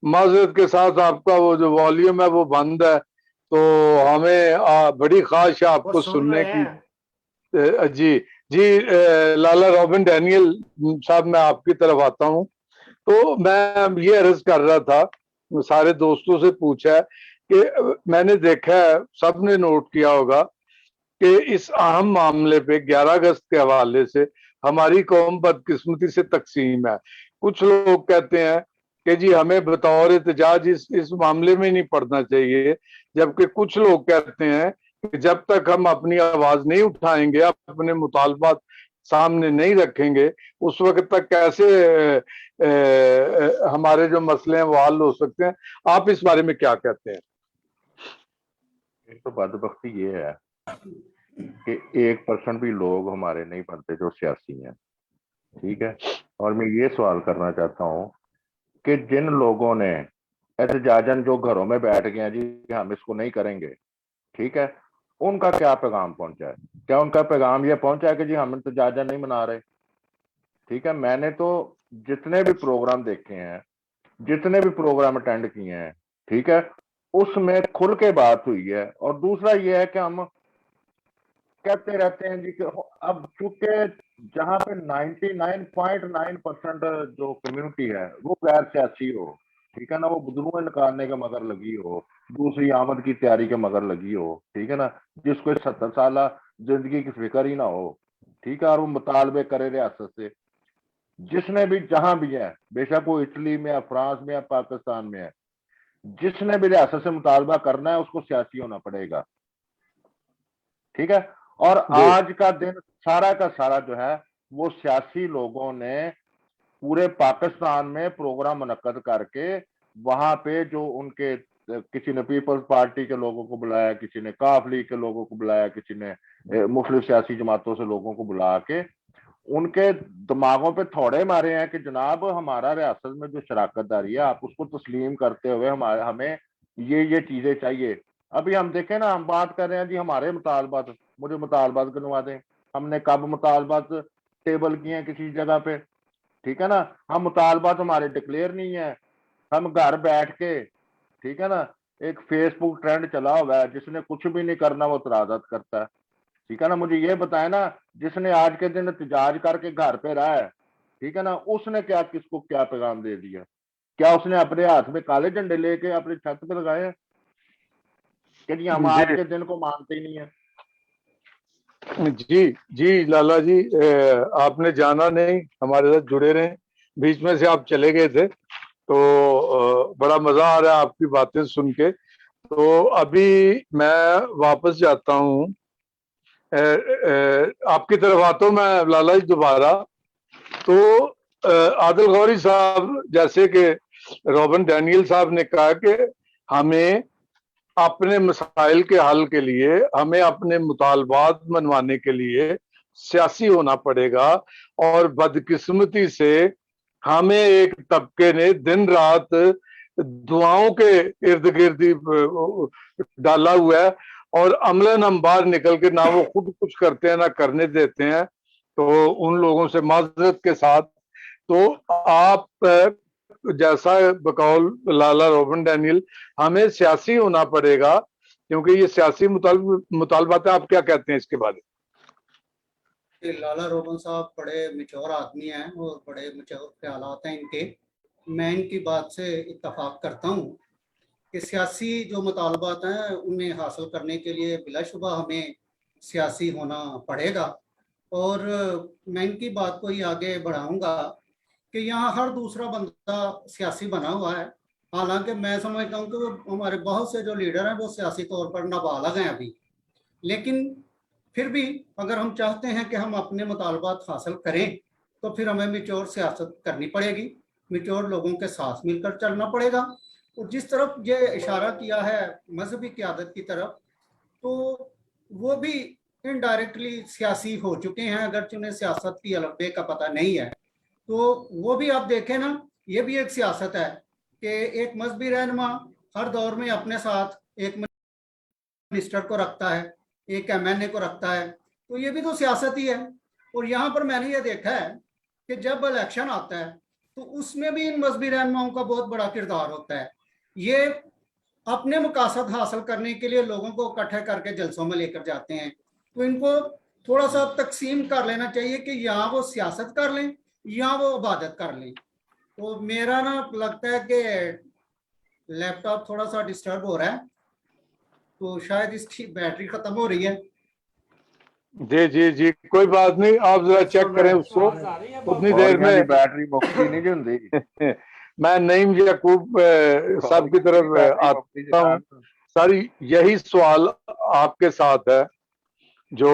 माजरत के साथ आपका वो जो वॉल्यूम है वो बंद है, तो हमें बड़ी ख्वाहिश है वो आपको सुन सुनने रहे की। हैं। जी जी, लाला रॉबिन डैनियल साहब, मैं आपकी तरफ आता हूँ। तो मैं ये अर्ज कर रहा था, सारे दोस्तों से पूछा है कि मैंने देखा है, सबने नोट किया होगा कि इस अहम मामले पे 11 अगस्त के हवाले से हमारी कौम बदकिस्मती से तकसीम है। कुछ लोग कहते हैं कि जी हमें बतौर एहतजाज इस मामले में नहीं पड़ना चाहिए, जबकि कुछ लोग कहते हैं कि जब तक हम अपनी आवाज नहीं उठाएंगे, अपने मुतालबात सामने नहीं रखेंगे, उस वक्त तक कैसे हमारे जो मसले हैं वो हल हो सकते हैं। आप इस बारे में क्या कहते हैं? एक तो बदबख्ती ये है कि 1% भी लोग हमारे नहीं बनते जो सियासी हैं, ठीक है। और मैं ये सवाल करना चाहता हूँ कि जिन लोगों ने एहतजाजन जो घरों में बैठ गए हैं जी हम इसको नहीं करेंगे, ठीक है, उनका क्या पैगाम पहुंचा है? क्या उनका पैगाम ये पहुंचा है कि जी हम एहतजाजन नहीं मना रहे? ठीक है, मैंने तो जितने भी प्रोग्राम देखे हैं, जितने भी प्रोग्राम अटेंड किए हैं, ठीक है, उसमें खुल के बात हुई है। और दूसरा ये है कि हम कहते रहते हैं जी कि अब चूंकि जहां पे 99.9% जो कम्युनिटी है वो गैर सियासी हो, ठीक है ना, वो बदलुएं निकालने के मगर लगी हो, दूसरी आमद की तैयारी के मगर लगी हो, ठीक है ना, जिसको 70 साल जिंदगी की फिक्र ही ना हो, ठीक है, और वो मुतालबे करे रियासत से, जिसने भी जहां भी है, बेशक वो इटली में है, फ्रांस में है, पाकिस्तान में है, जिसने भी रियासत से मुतालबा करना है उसको सियासी होना पड़ेगा, ठीक है। और आज का दिन सारा का सारा जो है वो सियासी लोगों ने पूरे पाकिस्तान में प्रोग्राम मुनक्कद करके वहां पे जो उनके किसी ने पीपल्स पार्टी के लोगों को बुलाया, किसी ने काफ लीग के लोगों को बुलाया, किसी ने मुख्तलिफ सियासी जमातों से लोगों को बुला के उनके दिमागों पे थोड़े मारे हैं कि जनाब हमारा रियासत में जो शराकत दारी है आप उसको तस्लीम करते हुए हमें ये चीजें चाहिए। अभी हम देखें ना, हम बात कर रहे हैं जी हमारे मुतालबात, मुझे मुतालबात गिनवा दें, हमने कब मुतालबात टेबल किए हैं किसी जगह पे, ठीक है ना, हम मुतालबात हमारे डिक्लेयर नहीं है, हम घर बैठ के, ठीक है ना, एक फेसबुक ट्रेंड चला हुआ है, जिसने कुछ भी नहीं करना वो तराजत करता है, ठीक है ना। मुझे ये बताए ना, जिसने आज के दिन एहतजाज करके घर पे रहा है, ठीक है ना, उसने क्या किसको क्या पैगाम दे दिया? क्या उसने अपने हाथ में काले झंडे लेके अपनी छत पे लगाए हैं कि जी हम आज के दिन को मानते ही नहीं है? जी जी लाला जी, आपने जाना नहीं, हमारे साथ जुड़े रहे, बीच में से आप चले गए थे, तो बड़ा मजा आ रहा है आपकी बातें सुन के। तो अभी मैं वापस जाता हूँ, आपकी तरफ आता हूँ मैं लाला जी दोबारा। तो आदिल गौरी साहब, जैसे कि रॉबिन डैनियल साहब ने कहा कि हमें अपने मसाइल के हल के लिए, हमें अपने मुतालबात मनवाने के लिए सियासी होना पड़ेगा, और बदकिस्मती से हमें एक तबके ने दिन रात दुआओं के इर्द गिर्द डाला हुआ है, और अमलन हम बाहर निकल के ना वो खुद कुछ करते हैं ना करने देते हैं। तो उन लोगों से माजरत के साथ, तो आप जैसा बकौल लाला रॉबिन डैनियल, हमें सियासी होना पड़ेगा, क्योंकि ये सियासी मुतालबात है। आप क्या कहते हैं इसके बारे में? लाला रोबन साहब बड़े मैच्योर आदमी हैं और बड़े मैच्योर ख्यालात हैं इनके। मैं इनकी बात से इत्तफाक करता हूँ कि सियासी जो मुतालबात हैं उन्हें हासिल करने के लिए बिलाशुबा हमें सियासी होना पड़ेगा। और मैं इनकी बात को ही आगे बढ़ाऊंगा कि यहाँ हर दूसरा बंदा सियासी बना हुआ है। हालांकि मैं समझता हूँ कि हमारे बहुत से जो लीडर हैं वो सियासी तौर पर नाबालग हैं अभी, लेकिन फिर भी अगर हम चाहते हैं कि हम अपने मुतालबात हासिल करें तो फिर हमें मैच्योर सियासत करनी पड़ेगी, मैच्योर लोगों के साथ मिलकर चलना पड़ेगा। और जिस तरफ ये इशारा किया है मजहबी क़यादत की तरफ, तो वो भी इनडायरेक्टली सियासी हो चुके हैं, अगर उन्हें सियासत की अलबे का पता नहीं है। तो वो भी आप देखें ना, ये भी एक सियासत है कि एक मजहबी रहनुमा हर दौर में अपने साथ एक मिनिस्टर को रखता है, एक MNA को रखता है, तो ये भी तो सियासत ही है। और यहाँ पर मैंने ये देखा है कि जब इलेक्शन आता है तो उसमें भी इन मजहबी रहनुमाओं का बहुत बड़ा किरदार होता है। ये अपने मकासद हासिल करने के लिए लोगों को इकट्ठे करके जलसों में लेकर जाते हैं। तो इनको थोड़ा सा तकसीम कर लेना चाहिए कि यहाँ वो सियासत कर लें, यहाँ वो इबादत कर लें। तो मेरा ना लगता है कि लैपटॉप थोड़ा सा डिस्टर्ब हो रहा है, तो शायद इसकी बैटरी खत्म हो रही है। जी जी जी, कोई बात नहीं, आप जरा चेक करें उसको उतनी देर में। बैटरी मुक्ति नहीं होंगी। मैं नईम याकूब साहब की तरफ आता हूँ। सारी यही सवाल आपके साथ है जो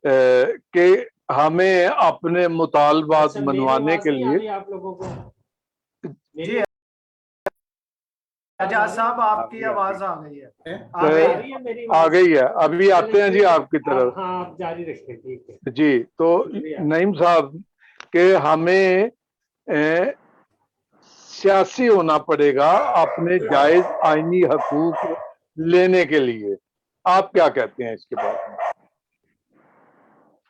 कि हमें अपने मुतालबात मनवाने के लिए। आप लोगों को जी एजाज साहब, आपकी आवाज आ गई है, आ गई है, अभी आते हैं जी आपकी तरफ। हाँ, आप जारी रखें। ठीक है जी, तो नईम साहब के हमें सियासी होना पड़ेगा अपने जायज आईनी हकूक लेने के लिए, आप क्या कहते हैं इसके बारे में?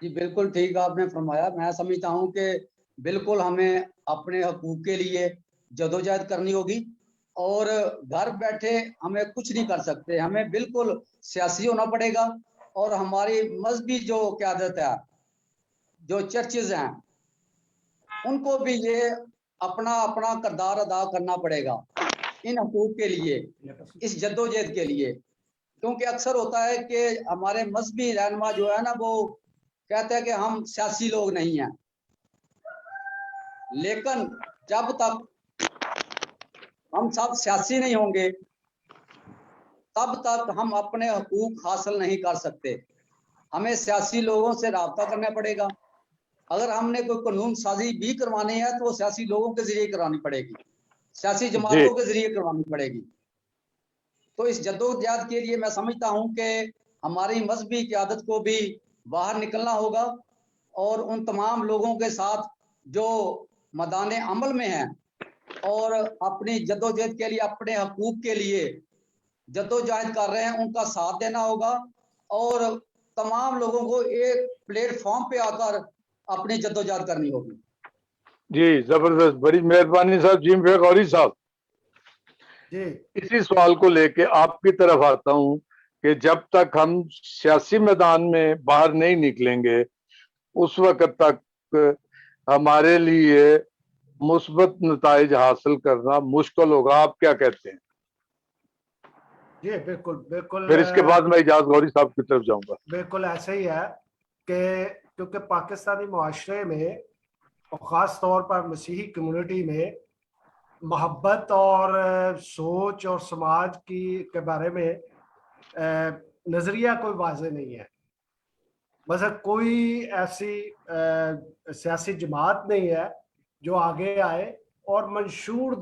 जी बिल्कुल ठीक आपने फरमाया। मैं समझता हूँ कि बिल्कुल हमें अपने हकूक के लिए जदोजहद करनी होगी और घर बैठे हमें कुछ नहीं कर सकते, हमें बिल्कुल सियासी होना पड़ेगा। और हमारी मजहबी जो क़यादत है, जो चर्चेज हैं, उनको भी ये अपना अपना किरदार अदा करना पड़ेगा इन हकूक के लिए, इस जद्दोजहद के लिए। क्योंकि अक्सर होता है कि हमारे मजहबी रहनुमा जो है ना, वो कहते हैं कि हम सियासी लोग नहीं हैं, लेकिन जब तक हम सब सियासी नहीं होंगे तब तक हम अपने हकूक हासिल नहीं कर सकते। हमें सियासी लोगों से राब्ता करना पड़ेगा। अगर हमने कोई कानून साजी भी करवानी है तो वो सियासी लोगों के जरिए करानी पड़ेगी, सियासी जमातों के जरिए करवानी पड़ेगी। तो इस जद्दोजहद के लिए मैं समझता हूं कि हमारी मजहबी क़यादत को भी बाहर निकलना होगा और उन तमाम लोगों के साथ जो मैदान अमल में हैं और अपनी जद्दोजहद के लिए, अपने हकूक के लिए जद्दोजहद कर रहे हैं, उनका साथ देना होगा और तमाम लोगों को एक प्लेटफॉर्म पे आकर अपनी जद्दोजहद करनी होगी। जी जबरदस्त, बड़ी मेहरबानी साहब। जिम गौरी साहब जी, इसी सवाल को लेके आपकी तरफ आता हूं कि जब तक हम सियासी मैदान में बाहर नहीं निकलेंगे उस वक्त तक हमारे लिए मुस्बत नताइज हासिल करना मुश्किल होगा, आप क्या कहते हैं? जी बिल्कुल बिल्कुल। फिर इसके बाद मैं इजाज गौरी साहब की तरफ जाऊंगा। बिल्कुल ऐसा ही है कि क्योंकि पाकिस्तानी मुआशरे में और ख़ास तौर पर मसीही कम्युनिटी में मोहब्बत और सोच और समाज के बारे में नज़रिया कोई वाज़ेह नहीं है। मतलब कोई ऐसी सियासी जमात नहीं है जो आगे आए और मंशूर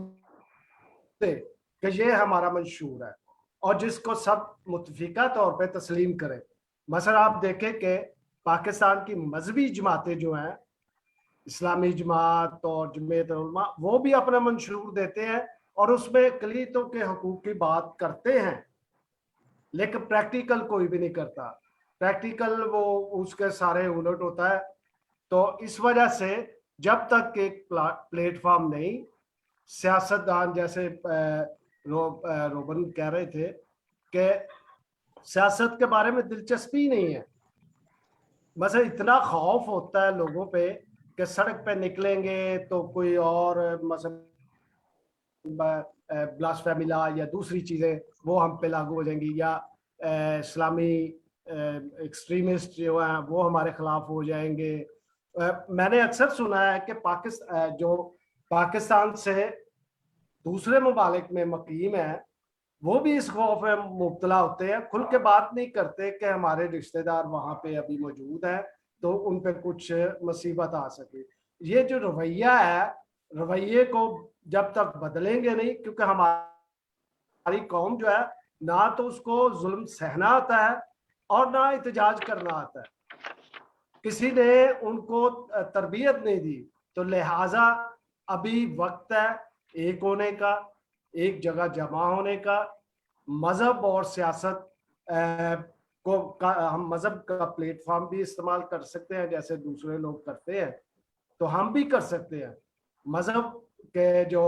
दे कि ये हमारा मंशूर है और जिसको सब मुतफिका तौर पे तस्लीम करें। मसलन आप देखें कि पाकिस्तान की मजहबी जमातें जो हैं, इस्लामी जमात और जमीयत उलमा, वो भी अपना मंशूर देते हैं और उसमें अक़लियतों के हकूक़ की बात करते हैं, लेकिन प्रैक्टिकल कोई भी नहीं करता। प्रैक्टिकल वो उसके सारे उलट होता है। तो इस वजह से जब तक एक प्लेटफॉर्म नहीं, सियासतदान जैसे रोबन कह रहे थे कि सियासत के बारे में दिलचस्पी नहीं है, बस इतना खौफ होता है लोगों पे कि सड़क पे निकलेंगे तो कोई और ब्लास्फेमी लॉ या दूसरी चीज़ें वो हम पे लागू हो जाएंगी, या इस्लामी एक्सट्रीमिस्ट जो हैं वो हमारे खिलाफ हो जाएंगे। मैंने अक्सर सुना है कि पाकिस्तान से दूसरे ममालिक में मुकीम है वो भी इस खौफ में मुब्तला होते हैं, खुल के बात नहीं करते कि हमारे रिश्तेदार वहाँ पे अभी मौजूद हैं तो उन पे कुछ मुसीबत आ सके। ये जो रवैया है, रवैये को जब तक बदलेंगे नहीं, क्योंकि हमारा हमारी कौम जो है ना तो उसको जुल्म सहना आता है और ना एहतजाज करना आता है, किसी ने उनको तरबियत नहीं दी। तो लिहाजा अभी वक्त है एक होने का, एक जगह जमा होने का। मजहब और सियासत हम मजहब का प्लेटफॉर्म भी इस्तेमाल कर सकते हैं जैसे दूसरे लोग करते हैं, तो हम भी कर सकते हैं। मजहब के जो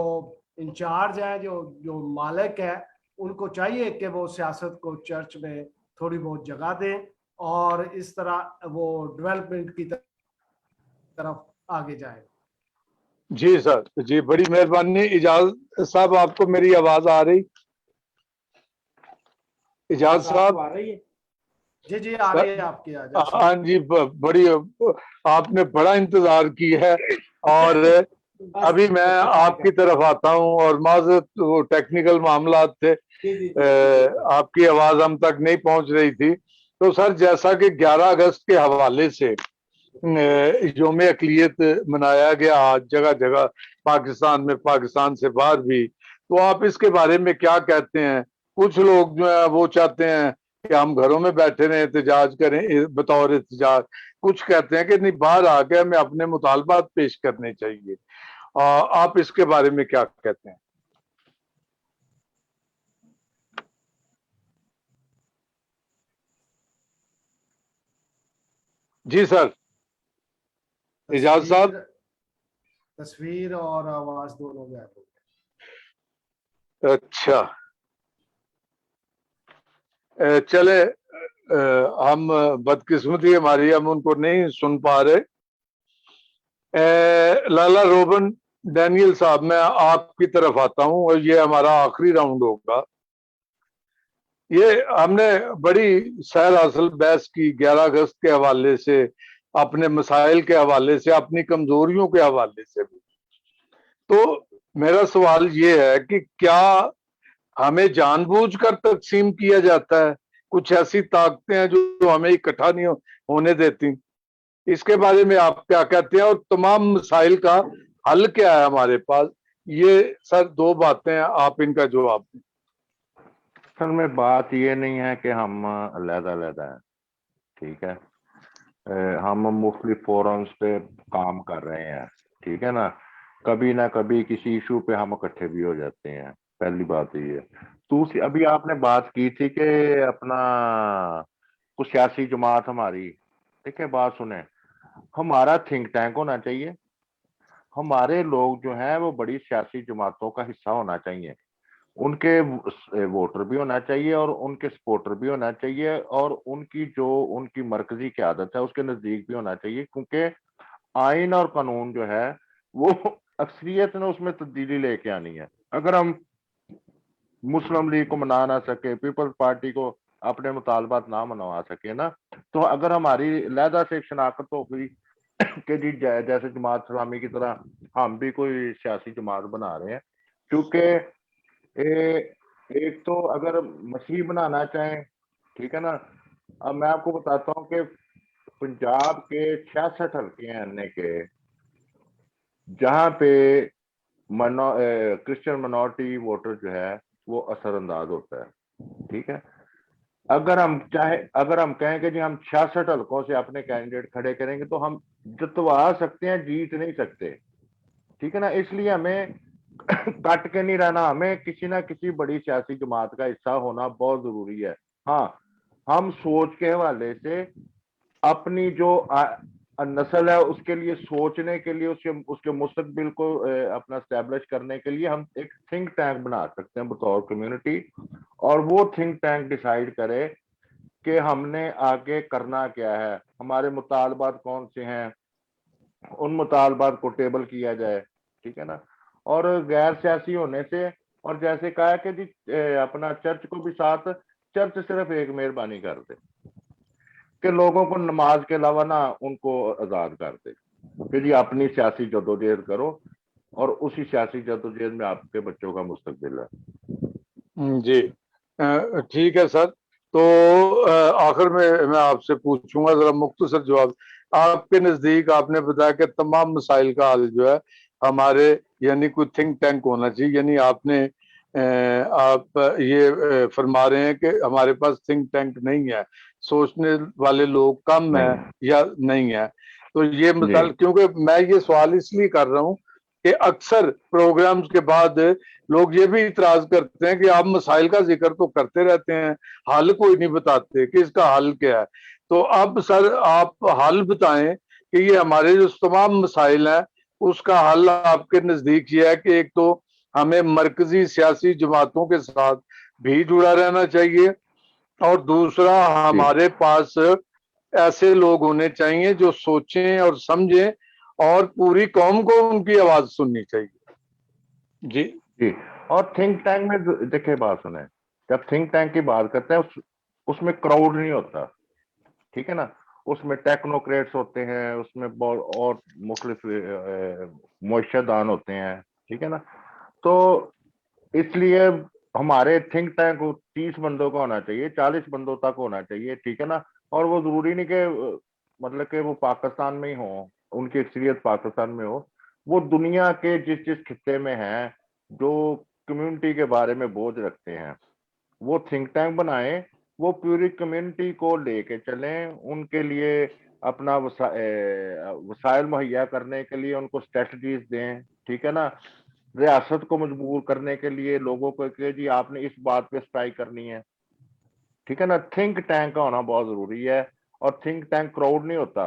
इंचार्ज हैं, जो जो मालिक है, उनको चाहिए कि वो सियासत को चर्च में थोड़ी बहुत जगह दें और इस तरह वो डेवलपमेंट की तरफ आगे जाए। जी सर, जी बड़ी मेहरबानी। इजाज साहब, आपको मेरी आवाज आ रही? इजाज साहब आ रही है? जी जी आ रही है आपकी आवाज। हाँ जी, बड़ी आपने बड़ा इंतजार की है और अभी मैं आपकी तरफ आता हूं और माजरत वो टेक्निकल मामला थे, आपकी आवाज हम तक नहीं पहुंच रही थी। तो सर, जैसा कि 11 अगस्त के हवाले से योम अक़लियत मनाया गया आज जगह जगह पाकिस्तान में, पाकिस्तान से बाहर भी, तो आप इसके बारे में क्या कहते हैं? कुछ लोग जो है वो चाहते हैं कि हम घरों में बैठे रहें, एहतजाज करें बतौर एहतजाज। कुछ कहते हैं कि नहीं, बाहर आके हमें अपने मुतालबात पेश करने चाहिए। आप इसके बारे में क्या कहते हैं? जी सर, इजाज साहब। तस्वीर और आवाज दोनों गायब हो अच्छा, चले, हम बदकिस्मती हमारी, हम उनको नहीं सुन पा रहे। लाला रोबन डैनियल साहब, मैं आपकी तरफ आता हूं और ये हमारा आखिरी राउंड होगा। ये हमने बड़ी सैर हासिल बहस की 11 अगस्त के हवाले से, अपने मसाइल के हवाले से, अपनी कमजोरियों के हवाले से भी। तो मेरा सवाल ये है कि क्या हमें जानबूझकर तकसीम किया जाता है? कुछ ऐसी ताकतें हैं जो हमें इकट्ठा नहीं होने देती। इसके बारे में आप क्या कहते हैं और तमाम मसाइल का हल क्या है हमारे पास? ये सर दो बातें हैं, आप इनका जवाब दें। असल में बात ये नहीं है कि हम अलग-अलग हैं, ठीक है। हम मुख्तलिफ फोरम्स पे काम कर रहे हैं, ठीक है ना। कभी ना कभी किसी इशू पे हम इकट्ठे भी हो जाते हैं, पहली बात ये है। दूसरी, अभी आपने बात की थी कि अपना कुछ सियासी जमात हमारी, ठीक है, बात सुने, हमारा थिंक टैंक होना चाहिए। हमारे लोग जो हैं वो बड़ी सियासी जमातों का हिस्सा होना चाहिए, उनके वोटर भी होना चाहिए और उनके सपोर्टर भी होना चाहिए और उनकी जो उनकी मरकजी क़यादत है उसके नजदीक भी होना चाहिए, क्योंकि आइन और कानून जो है वो अक्सरियत ने उसमें तब्दीली लेके आनी है। अगर हम मुस्लिम लीग को मना ना सके, पीपल्स पार्टी को अपने मुतालबात ना मनवा सके ना, तो अगर हमारी लहदा से शनाख्त हो गई कि जी जैसे जमात इस्लामी की तरह हम भी कोई सियासी जमात बना रहे हैं, क्योंकि एक तो अगर मसीह बनाना चाहें, ठीक है ना। अब मैं आपको बताता हूँ कि पंजाब के 66 हल्के हैं एनए के, जहाँ पे क्रिश्चियन माइनॉरिटी वोटर जो है वो असरअंदाज होता है, ठीक है। अगर हम कहें कि जी हम 66 हल्कों से अपने कैंडिडेट खड़े करेंगे तो हम जितवा सकते हैं, जीत नहीं सकते, ठीक है ना। इसलिए हमें कट के नहीं रहना, हमें किसी ना किसी बड़ी सियासी जमात का हिस्सा होना बहुत जरूरी है। हाँ, हम सोच के हवाले से अपनी जो नस्ल है उसके लिए सोचने के लिए, उसके मुस्तकबिल को अपना स्टैब्लिश करने के लिए हम एक थिंक टैंक बना सकते हैं बतौर कम्युनिटी, और वो थिंक टैंक डिसाइड करे कि हमने आगे करना क्या है, हमारे मुतालबात कौन से हैं, उन मुतालबात को टेबल किया जाए, ठीक है ना। और गैर सियासी होने से, और जैसे कहा है कि जी अपना चर्च को भी साथ, चर्च सिर्फ एक मेहरबानी कर दे कि लोगों को नमाज के अलावा ना उनको आजाद कर दे कि जी अपनी सियासी जदोजहद करो और उसी सियासी जदोजहद में आपके बच्चों का मुस्तकबिल है। जी, ठीक है सर। तो आखिर में मैं आपसे पूछूंगा जरा मुख्तसर जवाब। आपके नजदीक आपने बताया कि तमाम मसाइल का हल जो है हमारे, यानी कोई थिंक टैंक होना चाहिए, यानी आपने आप ये फरमा रहे हैं कि हमारे पास थिंक टैंक नहीं है, सोचने वाले लोग कम है या नहीं है। तो ये मिसाल, क्योंकि मैं ये सवाल इसलिए कर रहा हूँ कि अक्सर प्रोग्राम्स के बाद लोग ये भी इतराज करते हैं कि आप मसाइल का जिक्र तो करते रहते हैं, हल कोई नहीं बताते कि इसका हल क्या है। तो अब सर आप हल बताएं कि ये हमारे जो तमाम मसाइल हैं उसका हल आपके नजदीक ये है कि एक तो हमें मरकजी सियासी जमातों के साथ भी जुड़ा रहना चाहिए, और दूसरा हमारे पास ऐसे लोग होने चाहिए जो सोचें और समझें, और पूरी कौम को उनकी आवाज सुननी चाहिए। जी जी। और थिंक टैंक में देखिए, बात सुने, जब थिंक टैंक की बात करते हैं उसमें क्राउड नहीं होता, ठीक है ना, उसमें टेक्नोक्रेट्स होते हैं, उसमें और मुख्तलिफ मुआशदान होते हैं, ठीक है ना। तो इसलिए हमारे थिंक टैंक को 30 बंदों का होना चाहिए, 40 बंदों तक होना चाहिए, ठीक है ना। और वो जरूरी नहीं कि मतलब कि वो पाकिस्तान में ही हो, उनकी अक्सरियत पाकिस्तान में हो, वो दुनिया के जिस जिस खित्ते में हैं जो कम्युनिटी के बारे में बोझ रखते हैं, वो थिंक टैंक बनाएं, वो पूरी कम्युनिटी को लेके चलें, उनके लिए अपना वसाइल मुहैया करने के लिए उनको स्ट्रेटजीज दें, ठीक है ना। रियासत को मजबूर करने के लिए लोगों को कि जी आपने इस बात पे स्ट्राइक करनी है, ठीक है ना। थिंक टैंक का होना बहुत जरूरी है, और थिंक टैंक क्राउड नहीं होता।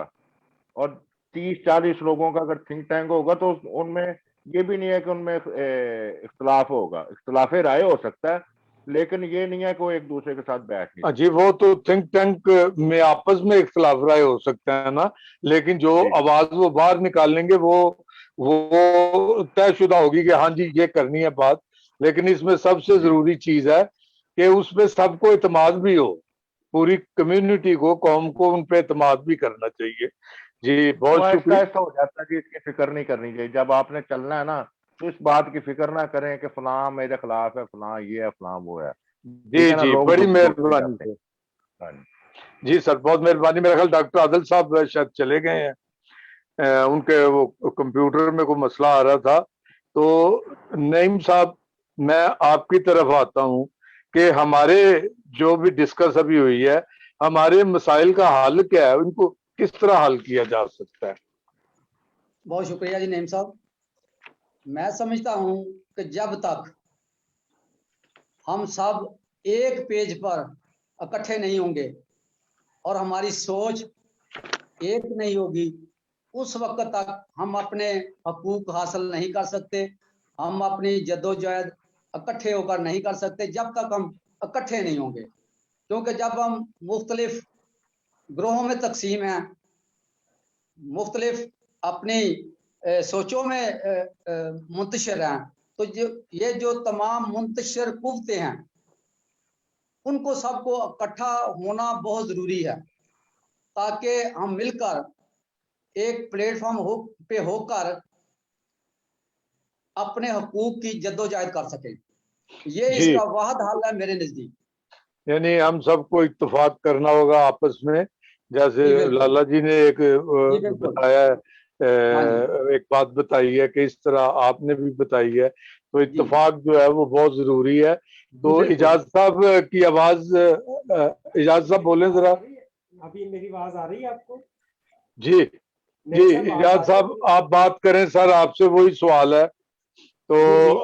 और 30-40 लोगों का अगर थिंक टैंक होगा तो उनमें ये भी नहीं है कि उनमें इख्तलाफ होगा, इख्तलाफ राय हो सकता है, लेकिन ये नहीं है कि वो एक दूसरे के साथ बैठ नहीं। जी, वो तो थिंक टैंक में आपस में इख्तलाफ राय हो सकता है ना, लेकिन जो आवाज वो बाहर निकालेंगे वो तयशुदा होगी कि हाँ जी ये करनी है बात। लेकिन इसमें सबसे जरूरी चीज है कि उसमें सबको इत्मीनान भी हो, पूरी कम्युनिटी को, कौम को उन पे इत्मीनान भी करना चाहिए। जी बहुत शुक्रिया। ऐसा हो जाता है कि इसकी फिक्र नहीं करनी चाहिए, जब आपने चलना है ना तो इस बात की फिक्र ना करें कि फलां मेरे खिलाफ है, फलां ये है, फलां वो है, ठीक जी है ना। जी, लोग बड़ी दुख मेहरबानी जाते से। हैं। जी सर, बहुत मेहरबानी। मेरा ख्याल डॉक्टर आदिल साहब शायद चले गए हैं, उनके वो कंप्यूटर में कोई मसला आ रहा था। तो नईम साहब, मैं आपकी तरफ आता हूं कि हमारे जो भी डिस्कस अभी हुई है, हमारे मसाइल का हल क्या है, उनको किस तरह हल किया जा सकता है? बहुत शुक्रिया जी नईम साहब। मैं समझता हूं कि जब तक हम सब एक पेज पर इकट्ठे नहीं होंगे और हमारी सोच एक नहीं होगी, उस वक्त तक हम अपने हकूक हासिल नहीं कर सकते, हम अपनी जद्दोजहद इकट्ठे होकर नहीं कर सकते जब तक हम इकट्ठे नहीं होंगे। क्योंकि जब हम मुख्तलिफ ग्रोहों में तकसीम हैं, मुख्तलिफ अपनी सोचों में मुंतशिर हैं, तो जो तमाम मुंतशिर कुव्वतें हैं उनको सबको इकट्ठा होना बहुत ज़रूरी है, ताकि हम मिलकर एक प्लेटफॉर्म पे होकर अपने हकूक की जद्दोजहद कर सकें। ये इसका वाहद हल है मेरे नज़दीक। यानी हम सबको इत्तेफाक करना होगा आपस में, जैसे लाला जी ने एक बताया, एक बात बताई है कि इस तरह आपने भी बताई है, तो इत्तेफाक जो है वो बहुत जरूरी है। तो इजाज साहब की आवाज, इजाज साहब बोले जरा। अभी मेरी आवाज आ रही है आपको? जी जी, इजाज साहब आप बात करें, सर आपसे वही सवाल है। तो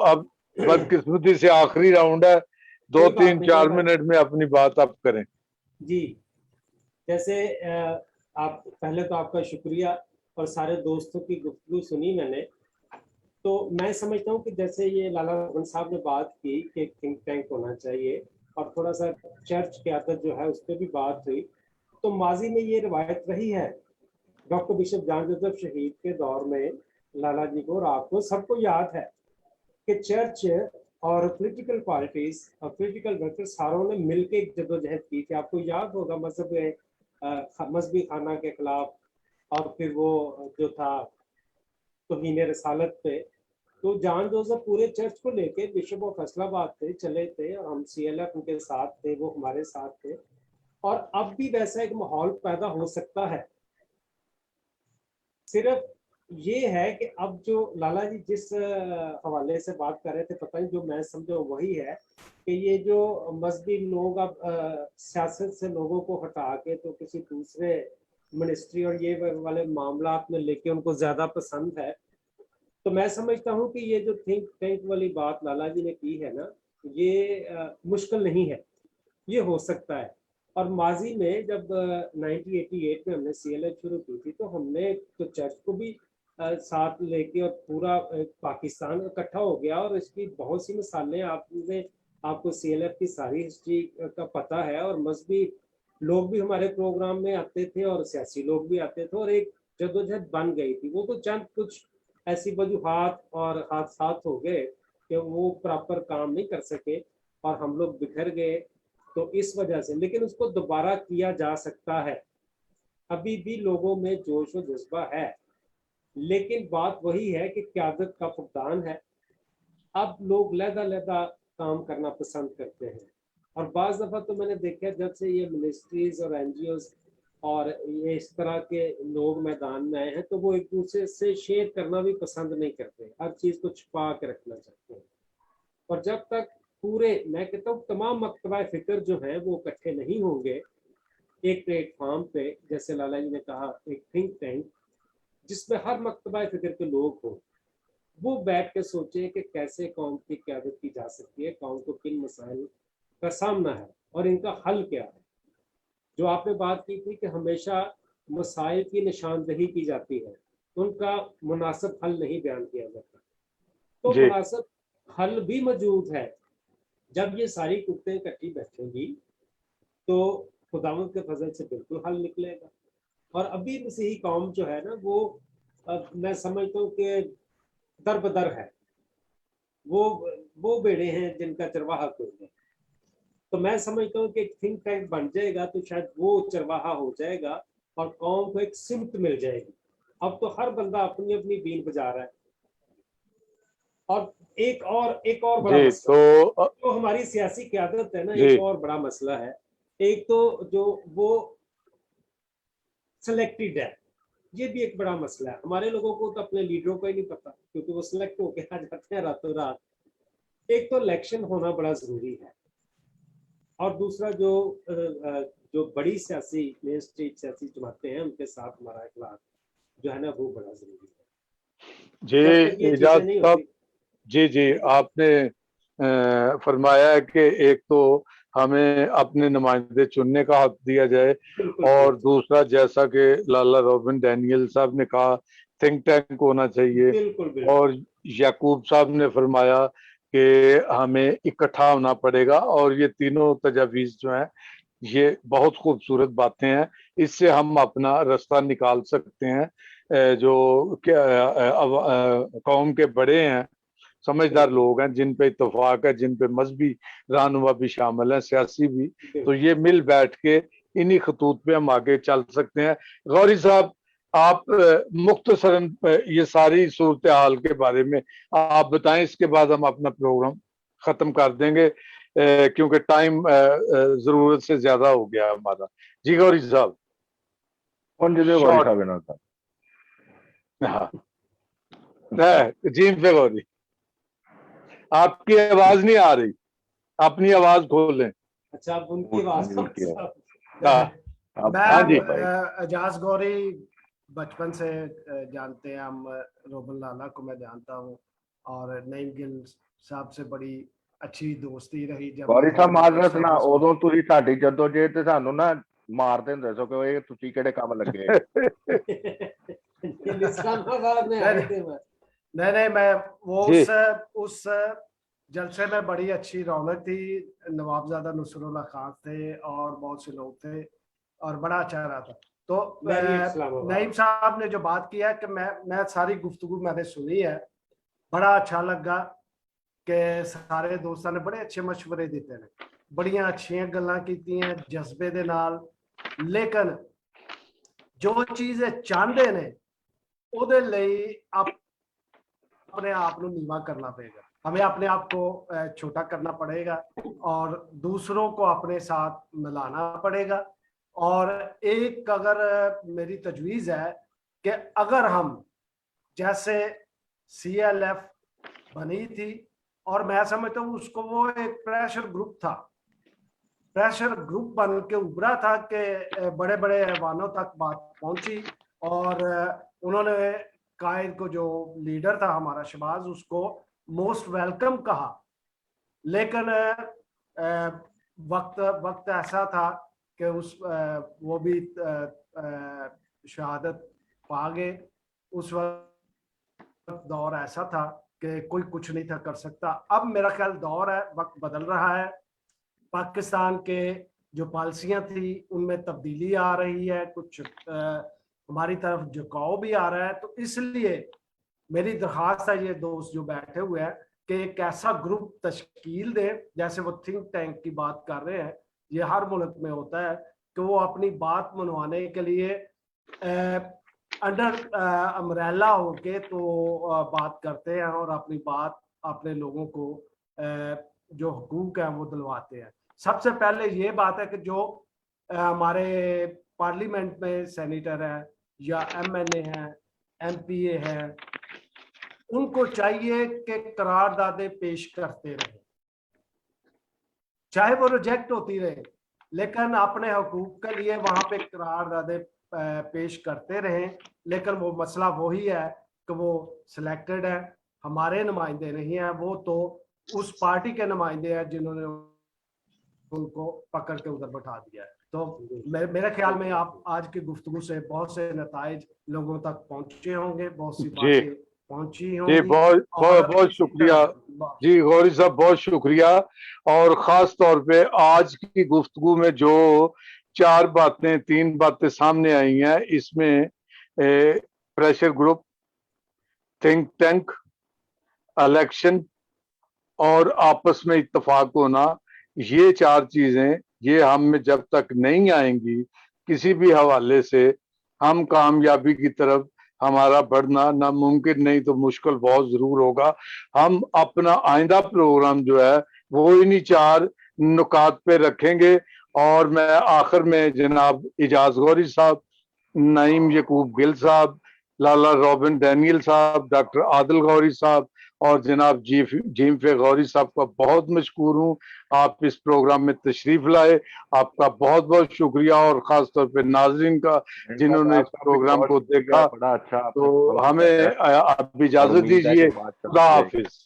अब बदकिस्मती से आखिरी राउंड है, 2-3-4 मिनट में अपनी बात आप करें। जी, जैसे आप, पहले तो आपका शुक्रिया, और सारे दोस्तों की गुफ्तगू सुनी मैंने। तो मैं समझता हूँ कि जैसे ये लाला रमन साहब ने बात की कि एक थिंक टैंक होना चाहिए, और थोड़ा सा चर्च की आदत जो है उस पर भी बात हुई। तो माजी में ये रिवायत रही है, डॉक्टर बिशप जॉन जोसेफ शहीद के दौर में लाला जी को और आपको सबको याद है कि चर्च और पॉलिटिकल पार्टीज और पॉलिटिकल वर्कर सारों ने मिलकर एक जद्दोजहद की थी। आपको याद होगा मजहबी खाना के खिलाफ, और फिर वो जो था तौहीन रसालत पे। तो जॉन जोसेफ पूरे चर्च को लेके बिशप ऑफ फैसलाबाद थे, चले थे, और हम CLF उनके साथ थे, वो हमारे साथ थे। और अब भी वैसा एक माहौल पैदा हो सकता है, सिर्फ ये है कि अब जो लाला जी जिस हवाले से बात कर रहे थे, पता नहीं जो मैं समझा वही है कि ये जो मजहबी लोग अब सियासत से लोगों को हटा के तो किसी दूसरे मिनिस्ट्री और ये वाले मामला में लेके उनको ज्यादा पसंद है। तो मैं समझता हूँ कि ये जो थिंक टैंक वाली बात लाला जी ने की है ना, ये मुश्किल नहीं है, ये हो सकता है। और माजी में जब 1988 में हमने CLH शुरू की थी तो हमने तो चर्च को भी साथ लेके और पूरा पाकिस्तान इकट्ठा हो गया, और इसकी बहुत सी मिसालें आपको CLF की सारी हिस्ट्री का पता है। और मजहबी लोग भी हमारे प्रोग्राम में आते थे और सियासी लोग भी आते थे, और एक जद्दोजहद बन गई थी। वो तो चंद कुछ ऐसी वजूहात और हादसात हो गए कि वो प्रॉपर काम नहीं कर सके और हम लोग बिखर गए, तो इस वजह से। लेकिन उसको दोबारा किया जा सकता है, अभी भी लोगों में जोश और जज्बा है। लेकिन बात वही है कि क़यादत का फुकदान है। अब लोग लहदा काम करना पसंद करते हैं, और बाज़ दफ़ा तो मैंने देखा जब से ये मिनिस्ट्रीज और NGOs और ये इस तरह के लोग मैदान में आए हैं, तो वो एक दूसरे से शेयर करना भी पसंद नहीं करते, हर चीज़ को छुपा के रखना चाहते हैं। और जब तक पूरे, मैं कहता हूँ तमाम मकतबा फ़िक्र जो हैं वो इकट्ठे नहीं होंगे एक प्लेटफॉर्म पे, जैसे लाला जी ने कहा एक थिंक टैंक जिसमें हर मकतबा फ़िक्र के लोग हों, वो बैठ के सोचे कि कैसे कौम की क़यादत की जा सकती है, कौम को किन मसाइल का सामना है और इनका हल क्या है। जो आपने बात की थी कि हमेशा मसाइल की निशानदही की जाती है, उनका मुनासिब हल नहीं बयान किया जाता। तो जी मुनासिब हल भी मौजूद है। जब ये सारी कुत्तें इकट्ठी बैठेंगी तो खुदावंद के फजल से बिल्कुल हल निकलेगा। और अभी मसीही कौम जो है ना, वो मैं समझता हूँ कि दर बदर है, वो बेड़े हैं जिनका चरवाहा कोई नहीं। तो मैं समझता हूँ कि एक थिंक टैंक बन जाएगा तो शायद वो चरवाहा हो जाएगा और कौम को एक सिमत मिल जाएगी। अब तो हर बंदा अपनी अपनी बीन बजा रहा है। और एक और बड़ा जी मसला तो तो हमारी सियासी क़यादत है ना, जी एक और बड़ा मसला है। एक तो जो वो सिलेक्टेड है, ये भी एक बड़ा मसला है। हमारे लोगों को तो अपने लीडरों का ही नहीं पता, क्योंकि वो सिलेक्ट होके आ जाते हैं रातों रात। एक तो इलेक्शन होना बड़ा जरूरी है, और दूसरा जो बड़ी सियासी मेन स्ट्रीट सियासी जमातें हैं उनके साथ हमारा इखलाक जो है ना वो बड़ा जरूरी है। जी जब तक ये चीजें इजाज नहीं साहब, होती। जी जी आपने फरमाया है कि एक तो हमें अपने नुमाइंदे चुनने का हक दिया जाए, बिल्कुल और दूसरा जैसा कि लाला रॉबिन डैनियल साहब ने कहा थिंक टैंक होना चाहिए, बिल्कुल बिल्कुल और याकूब साहब ने फरमाया कि हमें इकट्ठा होना पड़ेगा। और ये तीनों तजावीज़ जो हैं ये बहुत खूबसूरत बातें हैं, इससे हम अपना रास्ता निकाल सकते हैं। जो कौम के बड़े हैं, समझदार बिल्कुल लोग हैं, जिन पे इत्तेफाक है, जिन पे मजहबी रहनुमा भी शामिल हैं, सियासी भी, तो बिल्कुल। ये मिल बैठ के इन्हीं खतूत पे हम आगे चल सकते हैं। गौरी साहब, आप मुख्तसरन ये सारी सूरत हाल के बारे में आप बताएं, इसके बाद हम अपना प्रोग्राम खत्म कर देंगे, क्योंकि टाइम जरूरत से ज्यादा हो गया हमारा। जी गौरी साहब, कौन जिदे गौरी शॉर्ट। साहब इन्हों था हाँ जी पे गौरी, आपकी आवाज नहीं आ रही, अपनी आवाज खोलें। अच्छा, अब उनकी आवाज म्यूट किया हाँ अब हाँ जी। मैं एजाज गौरी बचपन से जानते हैं हम। रोबन लाला को मैं जानता हूँ, और नईम गिल साहब से बड़ी अच्छी दोस्ती रही। जब गौरी मैं ਸਾਹਿਬ ਮਾਜ਼ਰਤ पोस्ट ਨਾ ऑफिस में ਉਦੋਂ ਤੁਸੀਂ ਸਾਡੀ ਜੱਦੋਜਹਿਦ ਤੇ ਸਾਨੂੰ ਨਾ ਮਾਰਦੇ ਹੁੰਦੇ ਸੋ ਕਿ ਇਹ ਤੁਸੀਂ ਕਿਹੜੇ ਕੰਮ ਲੱਗੇ इस्लामाबाद में आए थे मैं। नहीं मैं वो जी उस जलसे में बड़ी अच्छी रौनक थी। नवाबजादा नुसरुल्लाह खान थे और बहुत से लोग थे, और बड़ा अच्छा रहा था। तो वेरी इस्लामाबाद। नईम साहब ने जो बात किया कि मैं सारी गुफ्तगू मैंने सुनी है, बड़ा अच्छा लगा कि सारे दोस्तों ने बड़े अच्छे मशवरे दिते हैं, बड़ियां अच्छियां गल्लां कीतियां जज्बे दे नाल। लेकिन जो चीज़ चाहते ने ਉਹਦੇ ਲਈ अपने आप को नीवा करना पड़ेगा, हमें अपने आप को छोटा करना पड़ेगा और दूसरों को अपने साथ मिलाना पड़ेगा। और एक अगर मेरी तजवीज़ है कि अगर हम जैसे CLF बनी थी, और मैं समझता हूँ उसको वो एक प्रेशर ग्रुप था, प्रेशर ग्रुप बन के उभरा था कि बड़े बड़े ऐवानों तक बात पहुंची, और उन्होंने कायद को जो लीडर था हमारा शहबाज, उसको मोस्ट वेलकम कहा। लेकिन वक्त ऐसा था कि वो भी शहादत पा गए। उस वक्त दौर ऐसा था कि कोई कुछ नहीं था कर सकता। अब मेरा ख्याल दौर है, वक्त बदल रहा है, पाकिस्तान के जो पॉलिसियां थी उनमें तब्दीली आ रही है, कुछ हमारी तरफ झुकाव भी आ रहा है। तो इसलिए मेरी दरख्वास्त है ये दोस्त जो बैठे हुए हैं कि एक ऐसा ग्रुप तश्कील दे, जैसे वो थिंक टैंक की बात कर रहे हैं, ये हर मुल्क में होता है कि वो अपनी बात मनवाने के लिए अंडर अम्ब्रेला होके तो बात करते हैं और अपनी बात अपने लोगों को जो हुकूक है वो दिलवाते हैं। सबसे पहले ये बात है कि जो हमारे पार्लियामेंट में सेनेटर है या MNA है, MPA है, उनको चाहिए कि करारदादे पेश करते रहे, चाहे वो रिजेक्ट होती रहे, लेकिन अपने हुकूक के लिए वहां पे करारदादे पेश करते रहें। लेकिन वो मसला वही है कि वो सिलेक्टेड है, हमारे नुमाइंदे नहीं है, वो तो उस पार्टी के नुमाइंदे हैं जिन्होंने उनको पकड़ के उधर बैठा दिया है। तो मेरे ख्याल में आप आज की गुफ्तगू से बहुत से नताइज लोगों तक पहुंचे होंगे, बहुत सी बातें पहुंची जी, होंगी। बहुत शुक्रिया जी गौरी साहब, बहुत शुक्रिया। और खास तौर पे आज की गुफ्तगू में जो 3 बातें सामने आई हैं, इसमें pressure group, think tank, election और आपस में इत्तेफाक होना, ये 4 चीजें ये हम में जब तक नहीं आएंगी किसी भी हवाले से, हम कामयाबी की तरफ हमारा बढ़ना नामुमकिन नहीं तो मुश्किल बहुत जरूर होगा। हम अपना आइंदा प्रोग्राम जो है वो इन्हीं 4 नुकात पे रखेंगे। और मैं आखिर में जनाब इजाज गौरी साहब, नईम यकूब गिल साहब, लाला रॉबिन डैनियल साहब, डॉक्टर आदिल गौरी साहब और जनाब जीमफे गौरी साहब का बहुत मशकूर हूँ। आप इस प्रोग्राम में तशरीफ लाए, आपका बहुत बहुत शुक्रिया। और खास तौर पे नाजरीन का जिन्होंने इस प्रोग्राम को देखा। बड़ा अच्छा तो हमें अब इजाजत दीजिए। खुदा हाफिज।